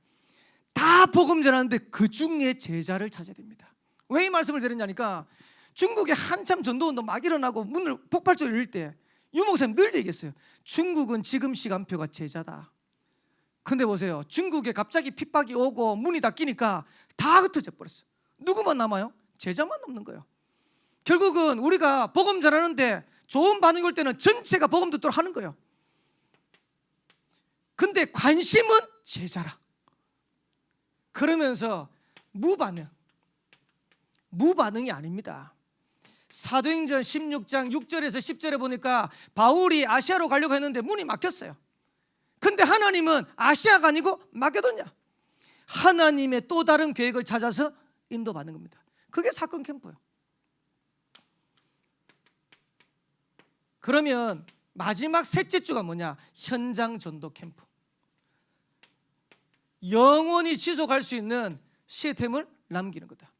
다 복음 전하는데 그 중에 제자를 찾아야 됩니다. 왜 이 말씀을 드렸냐니까 중국에 한참 전도운동 막 일어나고 문을 폭발적으로 열릴 때 유 목사님 늘 얘기했어요. 중국은 지금 시간표가 제자다. 근데 보세요, 중국에 갑자기 핍박이 오고 문이 닫히니까 다 흩어져 버렸어요. 누구만 남아요? 제자만 남는 거예요. 결국은 우리가 복음 전하는데 좋은 반응이 올 때는 전체가 복음 듣도록 하는 거예요. 근데 관심은 제자라. 그러면서 무반응이 아닙니다. 사도행전 16장 6절에서 10절에 보니까 바울이 아시아로 가려고 했는데 문이 막혔어요. 근데 하나님은 아시아가 아니고 마게도냐, 하나님의 또 다른 계획을 찾아서 인도받는 겁니다. 그게 사건 캠프예요. 그러면 마지막 셋째 주가 뭐냐? 현장 전도 캠프. 영원히 지속할 수 있는 시스템을 남기는 거다.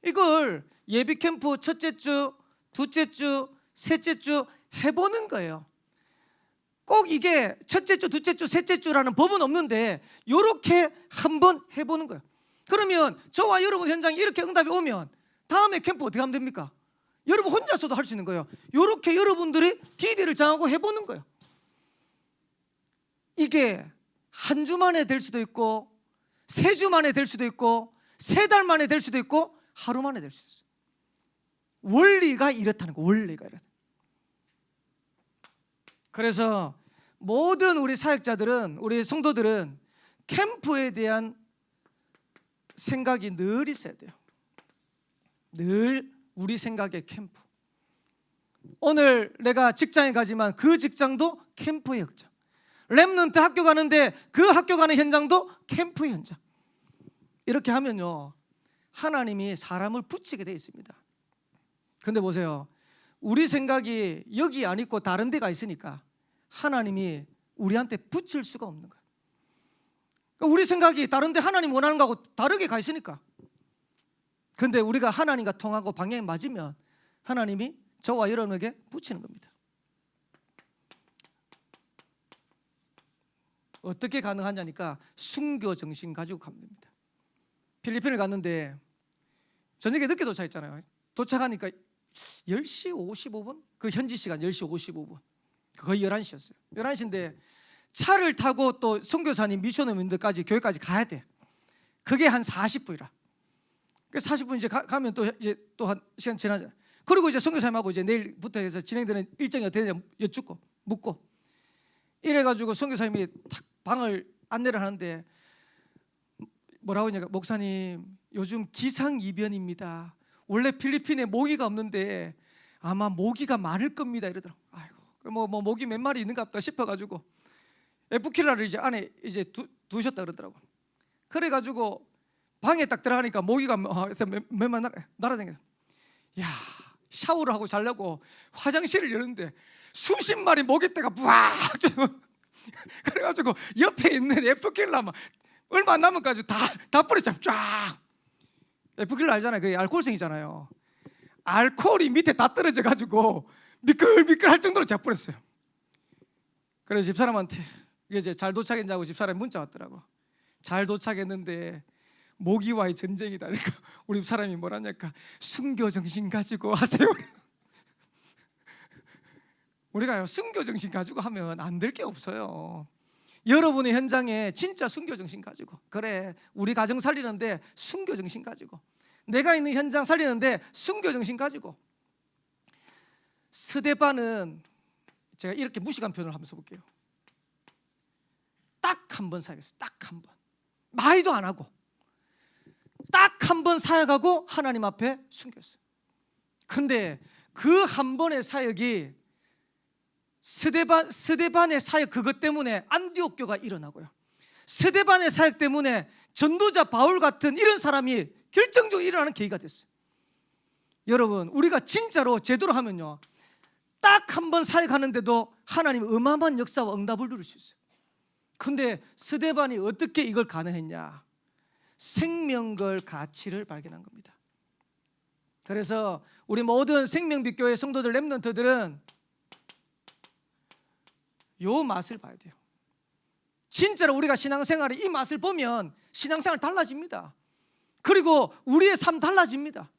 이걸 예비 캠프 첫째 주, 둘째 주, 셋째 주 해보는 거예요. 꼭 이게 첫째 주, 둘째 주, 셋째 주라는 법은 없는데 이렇게 한번 해보는 거예요. 그러면 저와 여러분 현장에 이렇게 응답이 오면 다음에 캠프 어떻게 하면 됩니까? 여러분 혼자서도 할 수 있는 거예요. 이렇게 여러분들이 DD를 정하고 해보는 거예요. 이게 한 주 만에 될 수도 있고, 세 주 만에 될 수도 있고, 세 달 만에 될 수도 있고, 하루 만에 될 수도 있어요. 원리가 이렇다는 거예요. 원리가 이렇다. 그래서 모든 우리 사역자들은, 우리 성도들은 캠프에 대한 생각이 늘 있어야 돼요. 늘 우리 생각의 캠프. 오늘 내가 직장에 가지만 그 직장도 캠프의 현장. 렘넌트 학교 가는데 그 학교 가는 현장도 캠프의 현장. 이렇게 하면요, 하나님이 사람을 붙이게 되어 있습니다. 근데 보세요, 우리 생각이 여기 안 있고 다른 데가 있으니까 하나님이 우리한테 붙일 수가 없는 거예요. 우리 생각이 다른데 하나님 원하는 거하고 다르게 가 있으니까. 근데 우리가 하나님과 통하고 방향이 맞으면 하나님이 저와 여러분에게 붙이는 겁니다. 어떻게 가능하냐니까 순교 정신 가지고 가면 됩니다. 필리핀을 갔는데 저녁에 늦게 도착했잖아요. 도착하니까 10시 55분? 그 현지 시간 10시 55분. 거의 11시였어요. 11시인데 차를 타고 또 선교사님 미션홈인데까지 교회까지 가야 돼. 그게 한 40분이라. 그 40분 이제 가면 또 한 시간 지나잖아요. 그리고 이제 선교사님하고 이제 내일부터 해서 진행되는 일정이 어떻게 되냐 여쭙고 묻고 이래가지고 선교사님이 탁 방을 안내를 하는데 뭐라고 하냐면, 목사님 요즘 기상이변입니다. 원래 필리핀에 모기가 없는데 아마 모기가 많을 겁니다 이러더라고. 아이고, 뭐 모기 몇 마리 있는가 보다 싶어가지고 에프킬라를 이제 안에 이제 두셨다 그러더라고. 그래가지고 방에 딱 들어가니까 모기가 몇 마리 날아다녀. 야, 샤워를 하고 자려고 화장실을 여는데 수십 마리 모기떼가 부악 그래가지고 옆에 있는 에프킬라 막 얼마 안 남은까지 다 뿌렸잖아. 쫙. 에프킬라 알잖아요. 그게 알코올성이잖아요. 알코올이 밑에 다 떨어져가지고 미끌미끌 할 정도로 제가 뿌렸어요. 그래서 집사람한테 이제 잘 도착했냐고 집사람이 문자 왔더라고. 잘 도착했는데 모기와의 전쟁이다. 그러니까 우리 집사람이 뭐라냐니까 순교 정신 가지고 하세요. 우리가 순교 정신 가지고 하면 안 될 게 없어요. 여러분의 현장에 진짜 순교 정신 가지고, 그래 우리 가정 살리는데 순교 정신 가지고, 내가 있는 현장 살리는데 순교 정신 가지고. 스데반은 제가 이렇게 무식한 표현을 한번 써볼게요. 딱 한 번 사역했어요. 딱 한 번. 말도 안 하고 딱 한 번 사역하고 하나님 앞에 숨겼어요. 근데 그 한 번의 사역이 스데반의 사역, 그것 때문에 안디옥 교가 일어나고요, 스데반의 사역 때문에 전도자 바울 같은 이런 사람이 결정적으로 일어나는 계기가 됐어요. 여러분, 우리가 진짜로 제대로 하면요, 딱 한 번 사역하는데도 하나님 어마어마한 역사와 응답을 누릴 수 있어요. 근데 스데반이 어떻게 이걸 가능했냐? 생명걸 가치를 발견한 겁니다. 그래서 우리 모든 생명빛교회 성도들, 렘넌트들은 요 맛을 봐야 돼요. 진짜로 우리가 신앙생활에 이 맛을 보면 신앙생활 달라집니다. 그리고 우리의 삶 달라집니다.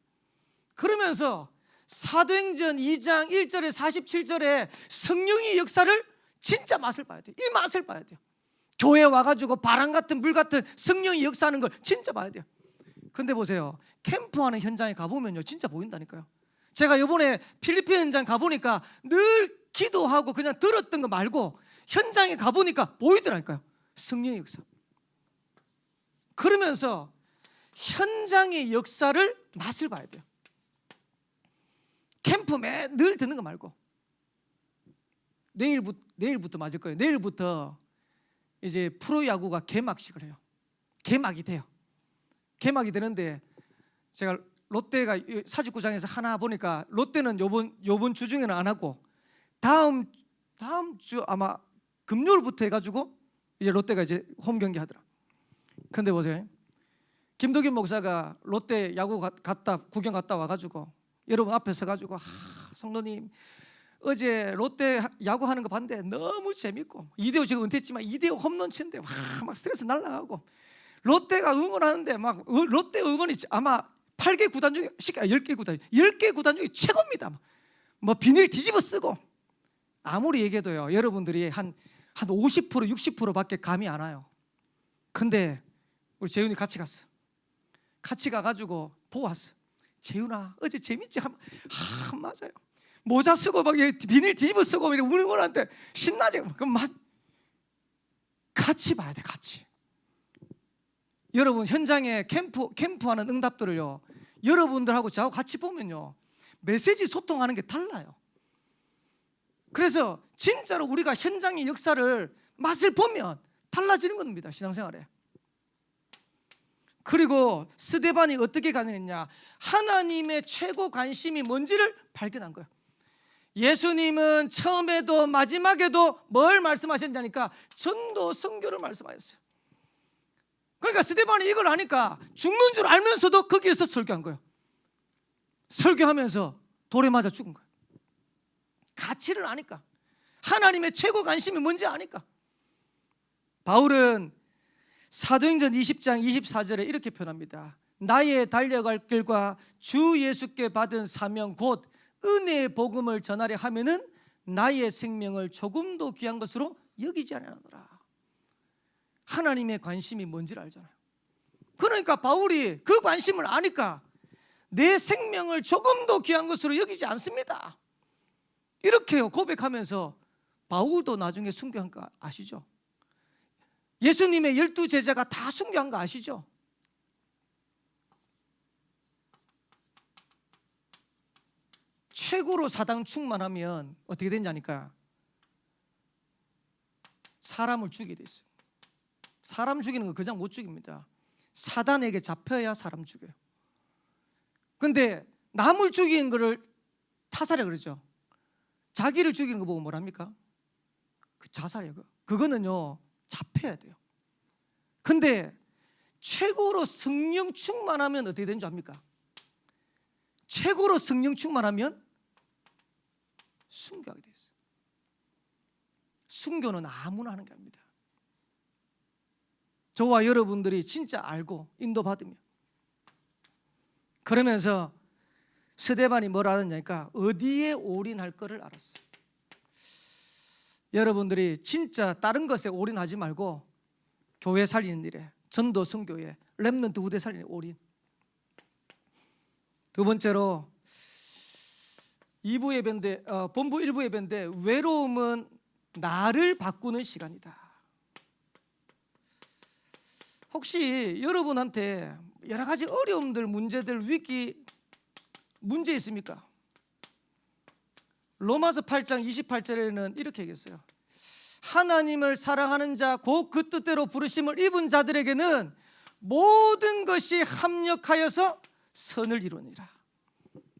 그러면서 사도행전 2장 1절에 47절에 성령의 역사를 진짜 맛을 봐야 돼요. 이 맛을 봐야 돼요. 교회 와가지고 바람 같은 물 같은 성령이 역사하는 걸 진짜 봐야 돼요. 근데 보세요, 캠프하는 현장에 가보면요 진짜 보인다니까요. 제가 이번에 필리핀 현장 가보니까 늘 기도하고 그냥 들었던 거 말고 현장에 가보니까 보이더라니까요, 성령의 역사. 그러면서 현장의 역사를 맛을 봐야 돼요. 캠프 늘 듣는 거 말고. 내일부터 맞을 거예요. 내일부터 이제 프로야구가 개막식을 해요. 개막이 돼요. 개막이 되는데 제가 롯데가 사직구장에서 하나 보니까 롯데는 요번 주 중에는 안 하고 다음 주 아마 금요일부터 해가지고 이제 롯데가 이제 홈 경기 하더라. 근데 보세요, 김도균 목사가 롯데 야구 구경 갔다 와가지고 여러분 앞에 서가지고, 성도님 어제 롯데 야구하는 거 봤는데 너무 재밌고, 이대호 지금 은퇴했지만 이대호 홈런 치는데 막 스트레스 날라가고, 롯데가 응원하는데 막 롯데 응원이 아마 8개 구단 중에 10개 구단 중에 최고입니다. 뭐 비닐 뒤집어 쓰고. 아무리 얘기해도요, 여러분들이 한 50% 60%밖에 감이 안 와요. 근데 우리 재훈이 같이 갔어. 같이 가가지고 보고 왔어. 재훈아 어제 재밌지? 맞아요. 모자 쓰고 막 비닐 뒤집어 쓰고 응원하는데 신나지? 그럼 같이 봐야 돼, 같이. 여러분 현장에 캠프하는 응답들을요, 여러분들하고 저하고 같이 보면요 메시지 소통하는 게 달라요. 그래서 진짜로 우리가 현장의 역사를 맛을 보면 달라지는 겁니다, 신앙생활에. 그리고 스데반이 어떻게 가능했냐? 하나님의 최고 관심이 뭔지를 발견한 거예요. 예수님은 처음에도 마지막에도 뭘 말씀하셨냐니까 전도 선교를 말씀하셨어요. 그러니까 스데반이 이걸 아니까 죽는 줄 알면서도 거기에서 설교한 거예요. 설교하면서 돌에 맞아 죽은 거예요. 가치를 아니까, 하나님의 최고 관심이 뭔지 아니까. 바울은 사도행전 20장 24절에 이렇게 표현합니다. 나의 달려갈 길과 주 예수께 받은 사명 곧 은혜의 복음을 전하려 하면은 나의 생명을 조금도 귀한 것으로 여기지 아니하노라. 하나님의 관심이 뭔지를 알잖아요. 그러니까 바울이 그 관심을 아니까 내 생명을 조금도 귀한 것으로 여기지 않습니다, 이렇게 고백하면서 바울도 나중에 순교한 거 아시죠? 예수님의 12제자가 다 순교한 거 아시죠? 최고로 사당 충만하면 어떻게 되냐니까 사람을 죽이게 돼 있어요. 사람 죽이는 거 그냥 못 죽입니다. 사단에게 잡혀야 사람 죽여요. 근데 남을 죽이는 거를 타살이라고 그러죠. 자기를 죽이는 거 보고 뭐랍니까? 그 자살이에요. 그거는요 잡혀야 돼요. 근데 최고로 성령 충만하면 어떻게 되는 줄 압니까? 최고로 성령 충만하면 순교하게 돼 있어요. 순교는 아무나 하는 게 아닙니다. 저와 여러분들이 진짜 알고 인도받으면. 그러면서 스데반이 뭘 알았냐니까 어디에 올인할 거를 알았어요. 여러분들이 진짜 다른 것에 올인하지 말고 교회 살리는 일에, 전도 선교에, 렘넌트 후대 살리는 올인. 두 번째로 2부 예배인데, 본부 1부 예배인데, 외로움은 나를 바꾸는 시간이다. 혹시 여러분한테 여러 가지 어려움들, 문제들, 위기, 문제 있습니까? 로마서 8장 28절에는 이렇게 얘기했어요. 하나님을 사랑하는 자, 곧 그 뜻대로 부르심을 입은 자들에게는 모든 것이 합력하여서 선을 이루니라.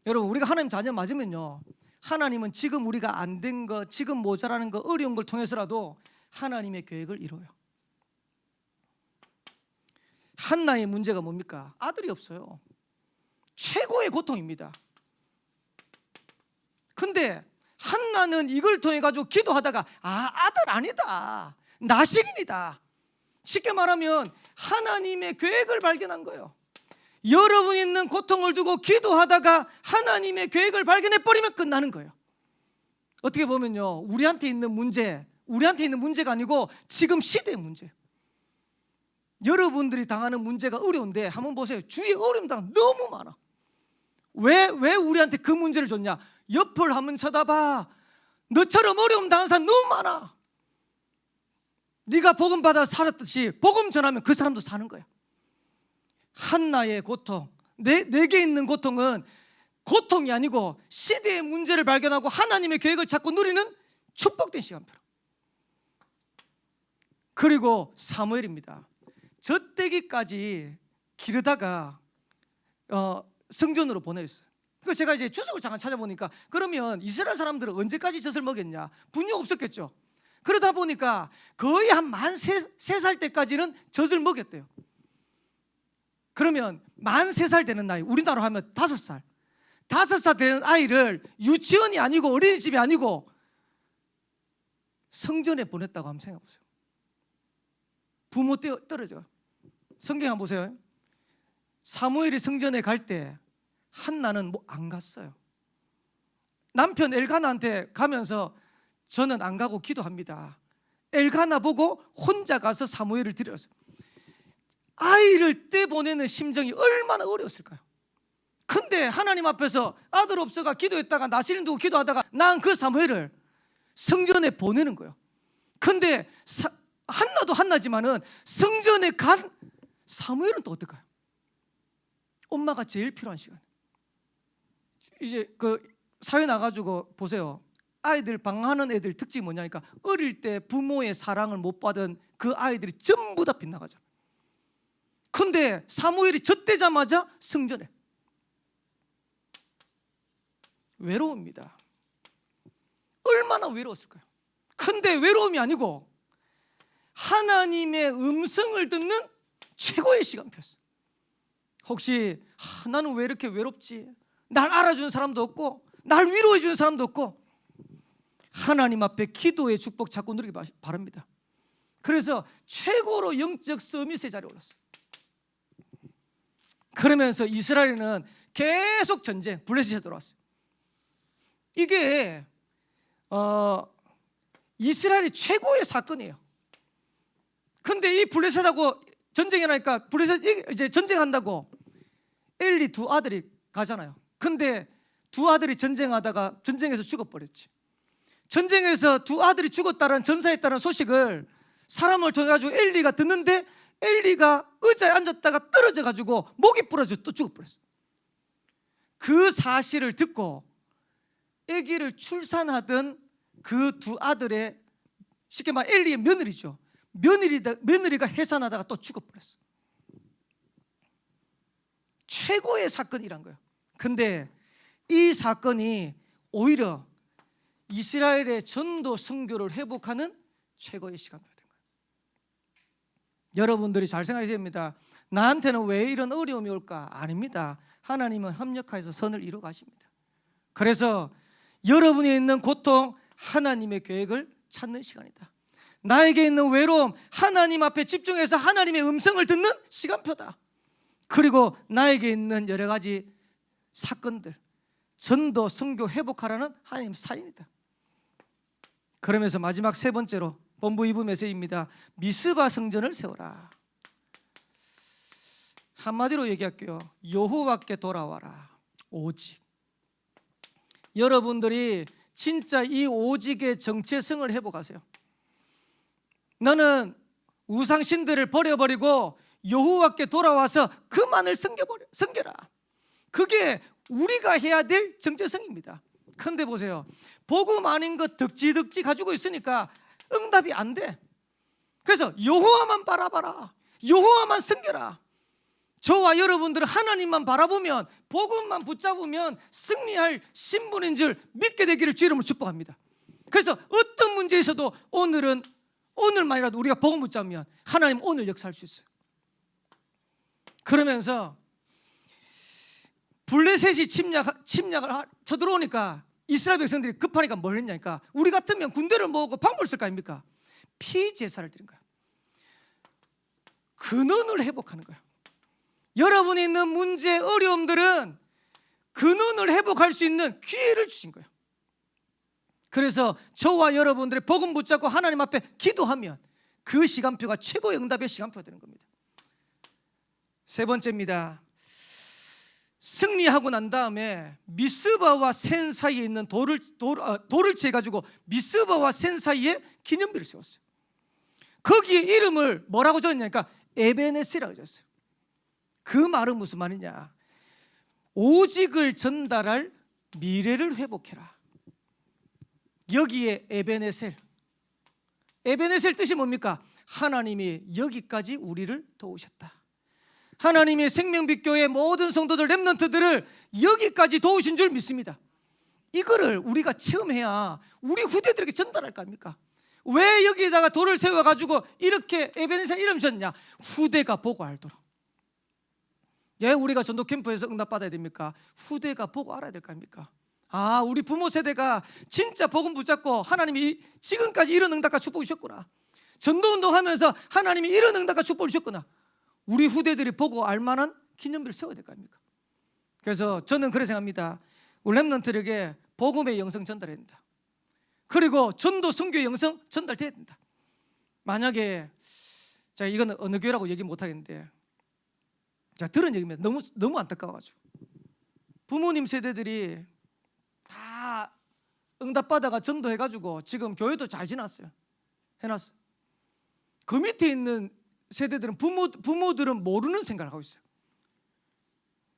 여러분, 우리가 하나님 자녀 맞으면요, 하나님은 지금 우리가 안 된 거, 지금 모자라는 거, 어려운 걸 통해서라도 하나님의 계획을 이뤄요. 한나의 문제가 뭡니까? 아들이 없어요. 최고의 고통입니다. 근데 한나는 이걸 통해 가지고 기도하다가 아들 아니다, 나실인이다. 쉽게 말하면 하나님의 계획을 발견한 거예요. 여러분이 있는 고통을 두고 기도하다가 하나님의 계획을 발견해 버리면 끝나는 거예요. 어떻게 보면요, 우리한테 있는 문제가 아니고 지금 시대의 문제예요. 여러분들이 당하는 문제가 어려운데 한번 보세요. 주위에 어려움 당하는 너무 많아. 왜 우리한테 그 문제를 줬냐? 옆을 한번 쳐다봐. 너처럼 어려움 당하는 사람 너무 많아. 네가 복음 받아 살았듯이 복음 전하면 그 사람도 사는 거야. 한나의 고통, 내게 있는 고통은 고통이 아니고 시대의 문제를 발견하고 하나님의 계획을 찾고 누리는 축복된 시간표로. 그리고 사무엘입니다. 젖대기까지 기르다가 성전으로 보내줬어요. 그래서 제가 이제 주석을 잠깐 찾아보니까, 그러면 이스라엘 사람들은 언제까지 젖을 먹였냐? 분명 없었겠죠. 그러다 보니까 거의 한 만 3살 때까지는 젖을 먹였대요. 그러면 만 3살 되는 나이, 우리나라로 하면 5살. 5살 되는 아이를 유치원이 아니고 어린이집이 아니고 성전에 보냈다고 한번 생각해 보세요. 부모 떨어져. 성경 한번 보세요. 사무엘이 성전에 갈 때 한나는 안 갔어요. 남편 엘가나한테 가면서 저는 안 가고 기도합니다. 엘가나 보고 혼자 가서 사무엘을 드렸어요. 아이를 떼보내는 심정이 얼마나 어려웠을까요? 근데 하나님 앞에서 아들 없어가 기도했다가 나시린 두고 기도하다가 난 그 사무엘을 성전에 보내는 거예요. 근데 한나도 한나지만은 성전에 간 사무엘은 또 어떨까요? 엄마가 제일 필요한 시간. 이제 그 사회 나가지고 보세요. 아이들 방황하는 애들 특징이 뭐냐니까, 어릴 때 부모의 사랑을 못 받은 그 아이들이 전부 다 빗나가죠. 근데 사무엘이 젖대자마자 성전에. 외로웁니다. 얼마나 외로웠을까요? 근데 외로움이 아니고 하나님의 음성을 듣는 최고의 시간표였어요. 혹시 나는 왜 이렇게 외롭지? 날 알아주는 사람도 없고 날 위로해 주는 사람도 없고, 하나님 앞에 기도의 축복 찾고 누리기 바랍니다. 그래서 최고로 영적 서밋의 자리에 올랐어요. 그러면서 이스라엘은 계속 전쟁, 블레셋에 들어왔어요. 이게 이스라엘의 최고의 사건이에요. 근데 이 블레셋하고 전쟁이라니까, 블레셋 이제 전쟁한다고 엘리 두 아들이 가잖아요. 근데 두 아들이 전쟁하다가 전쟁에서 죽어버렸지. 전쟁에서 두 아들이 죽었다는, 전사했다는 소식을 사람을 통해 가지고 엘리가 듣는데, 엘리가 의자에 앉았다가 떨어져 가지고 목이 부러져 또 죽어버렸어. 그 사실을 듣고 아기를 출산하던 그 두 아들의, 쉽게 말해 엘리의 며느리죠. 며느리가 해산하다가 또 죽어버렸어. 최고의 사건이란 거예요. 근데 이 사건이 오히려 이스라엘의 전도 선교를 회복하는 최고의 시간표가 된 거예요. 여러분들이 잘 생각해야 됩니다. 나한테는 왜 이런 어려움이 올까? 아닙니다. 하나님은 합력하여서 선을 이루어 가십니다. 그래서 여러분이 있는 고통, 하나님의 계획을 찾는 시간이다. 나에게 있는 외로움, 하나님 앞에 집중해서 하나님의 음성을 듣는 시간표다. 그리고 나에게 있는 여러 가지 사건들, 전도, 선교 회복하라는 하나님 사인이다. 그러면서 마지막 세 번째로 본부 2부 메시지입니다. 미스바 성전을 세워라. 한마디로 얘기할게요. 여호와께 돌아와라. 오직. 여러분들이 진짜 이 오직의 정체성을 회복하세요. 너는 우상신들을 버려버리고 여호와께 돌아와서 그만을 섬겨라. 그게 우리가 해야 될 정체성입니다. 그런데 보세요. 복음 아닌 것 덕지덕지 가지고 있으니까 응답이 안 돼. 그래서 여호와만 바라봐라. 여호와만 섬겨라. 저와 여러분들은 하나님만 바라보면, 복음만 붙잡으면 승리할 신분인 줄 믿게 되기를 주 이름으로 축복합니다. 그래서 어떤 문제에서도 오늘만이라도 우리가 복음 붙잡으면 하나님 오늘 역사할 수 있어요. 그러면서 블레셋이 침략을 쳐들어오니까 이스라엘 백성들이 급하니까 뭘 했냐니까, 우리 같으면 군대를 모으고 방법을 쓸 거 아닙니까? 피제사를 드린 거야. 근원을 회복하는 거야. 여러분이 있는 문제, 어려움들은 근원을 회복할 수 있는 기회를 주신 거예요. 그래서 저와 여러분들의 복음 붙잡고 하나님 앞에 기도하면 그 시간표가 최고의 응답의 시간표가 되는 겁니다. 세 번째입니다. 승리하고 난 다음에 미스바와 센 사이에 있는 돌을 채가지고 미스바와 센 사이에 기념비를 세웠어요. 거기에 이름을 뭐라고 적었냐니까 에베네스라고 적었어요. 그 말은 무슨 말이냐? 오직을 전달할 미래를 회복해라. 여기에 에베네셀 뜻이 뭡니까? 하나님이 여기까지 우리를 도우셨다. 하나님이 생명빛교회 모든 성도들, 렘넌트들을 여기까지 도우신 줄 믿습니다. 이거를 우리가 체험해야 우리 후대들에게 전달할 거 아닙니까? 왜 여기에다가 돌을 세워가지고 이렇게 에베네셀 이름 졌냐? 후대가 보고 알도록. 왜 우리가 전도 캠프에서 응답받아야 됩니까? 후대가 보고 알아야 될 거 아닙니까? 아, 우리 부모 세대가 진짜 복음 붙잡고 하나님이 지금까지 이런 응답과 축복을 주셨구나. 전도운동 하면서 하나님이 이런 응답과 축복을 주셨구나. 우리 후대들이 보고 알만한 기념비를 세워야 될 거 아닙니까? 그래서 저는 그렇게 생각합니다. 우리 렘넌트들에게 복음의 영성 전달해야 된다. 그리고 전도 선교의 영성 전달돼야 된다. 만약에, 자, 이건 어느 교회라고 얘기 못 하겠는데, 자, 들은 얘기입니다. 너무 안타까워가지고 부모님 세대들이 다 응답받아가 전도해가지고 지금 교회도 잘 지났어요. 해놨어. 그 밑에 있는 세대들은 부모들은 모르는 생각을 하고 있어요.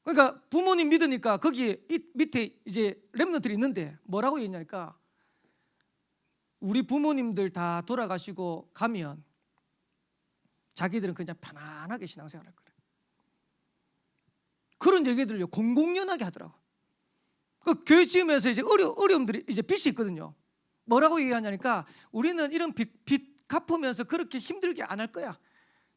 그러니까 부모님 믿으니까 거기 밑에 이제 렘넌트들이 있는데 뭐라고 얘기하니까, 우리 부모님들 다 돌아가시고 가면 자기들은 그냥 편안하게 신앙생활 할 거예요. 그런 얘기들을요 공공연하게 하더라고. 그 교회 지으면서 이제 어려움들이 이제 빚이 있거든요. 뭐라고 얘기하냐니까, 우리는 이런 빚 갚으면서 그렇게 힘들게 안 할 거야.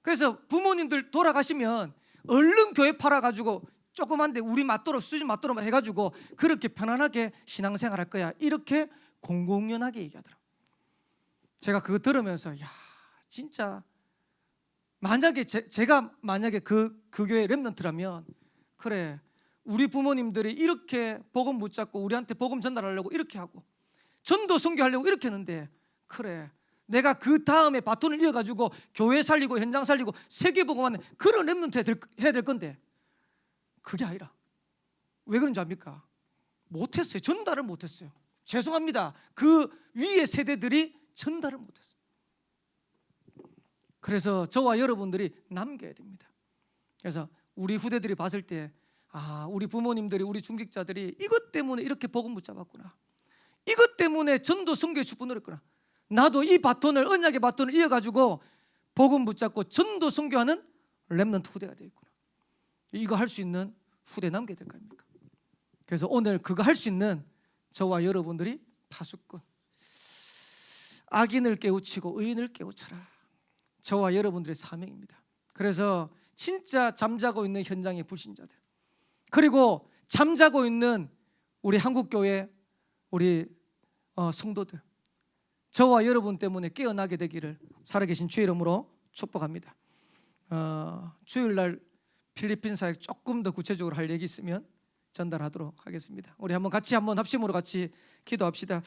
그래서 부모님들 돌아가시면 얼른 교회 팔아가지고 조그만데 우리 수준 맞도록 해가지고 그렇게 편안하게 신앙생활 할 거야. 이렇게 공공연하게 얘기하더라고. 제가 그거 들으면서 야, 진짜 만약에 제가 만약에 그 교회 렘넌트라면, 그래, 우리 부모님들이 이렇게 복음 붙잡고 우리한테 복음 전달하려고 이렇게 하고 전도 선교하려고 이렇게 했는데, 그래, 내가 그 다음에 바톤을 이어가지고 교회 살리고 현장 살리고 세계 복음하는 그런 렘넌트 해야 될 건데, 그게 아니라 왜 그런지 압니까? 못했어요. 전달을 못했어요. 죄송합니다. 그 위의 세대들이 전달을 못했어요. 그래서 저와 여러분들이 남겨야 됩니다. 그래서 우리 후대들이 봤을 때, 아, 우리 부모님들이, 우리 중직자들이 이것 때문에 이렇게 복음 붙잡았구나. 이것 때문에 전도 선교의 축복을 누렸구나. 나도 이 바톤을, 언약의 바톤을 이어가지고 복음 붙잡고 전도 선교하는 렘넌트 후대가 되겠구나. 이거 할 수 있는 후대 남겨야 될 거 아닙니까? 그래서 오늘 그거 할 수 있는 저와 여러분들이 파수꾼, 악인을 깨우치고 의인을 깨우쳐라. 저와 여러분들의 사명입니다. 그래서 진짜 잠자고 있는 현장의 불신자들, 그리고 잠자고 있는 우리 한국교회 우리 성도들, 저와 여러분 때문에 깨어나게 되기를 살아계신 주의 이름으로 축복합니다. 주일날 필리핀 사역 조금 더 구체적으로 할 얘기 있으면 전달하도록 하겠습니다. 우리 한번 합심으로 같이 기도합시다.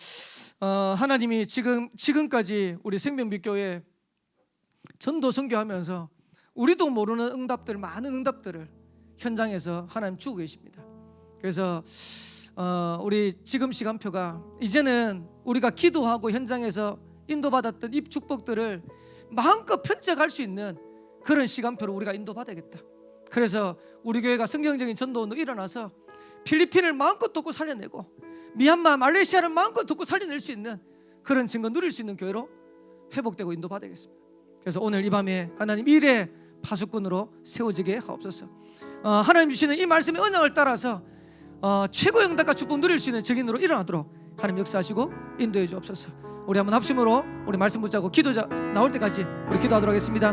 하나님이 지금까지 우리 생명빛교회 전도 선교하면서 우리도 모르는 많은 응답들을 현장에서 하나님 주고 계십니다. 그래서 우리 지금 시간표가 이제는 우리가 기도하고 현장에서 인도받았던 이 축복들을 마음껏 편집할 수 있는 그런 시간표로 우리가 인도받아야겠다. 그래서 우리 교회가 성경적인 전도운동 일어나서 필리핀을 마음껏 돕고 살려내고 미얀마, 말레이시아를 마음껏 돕고 살려낼 수 있는 그런 증거 누릴 수 있는 교회로 회복되고 인도받아야겠습니다. 그래서 오늘 이 밤에 하나님 일의 파수꾼으로 세워지게 하옵소서. 하나님 주시는 이 말씀의 언약을 따라서 최고의 응답과 축복 누릴 수 있는 증인으로 일어나도록 하나님 역사하시고 인도해 주옵소서. 우리 한번 합심으로 우리 말씀 붙잡고 기도 나올 때까지 우리 기도하도록 하겠습니다.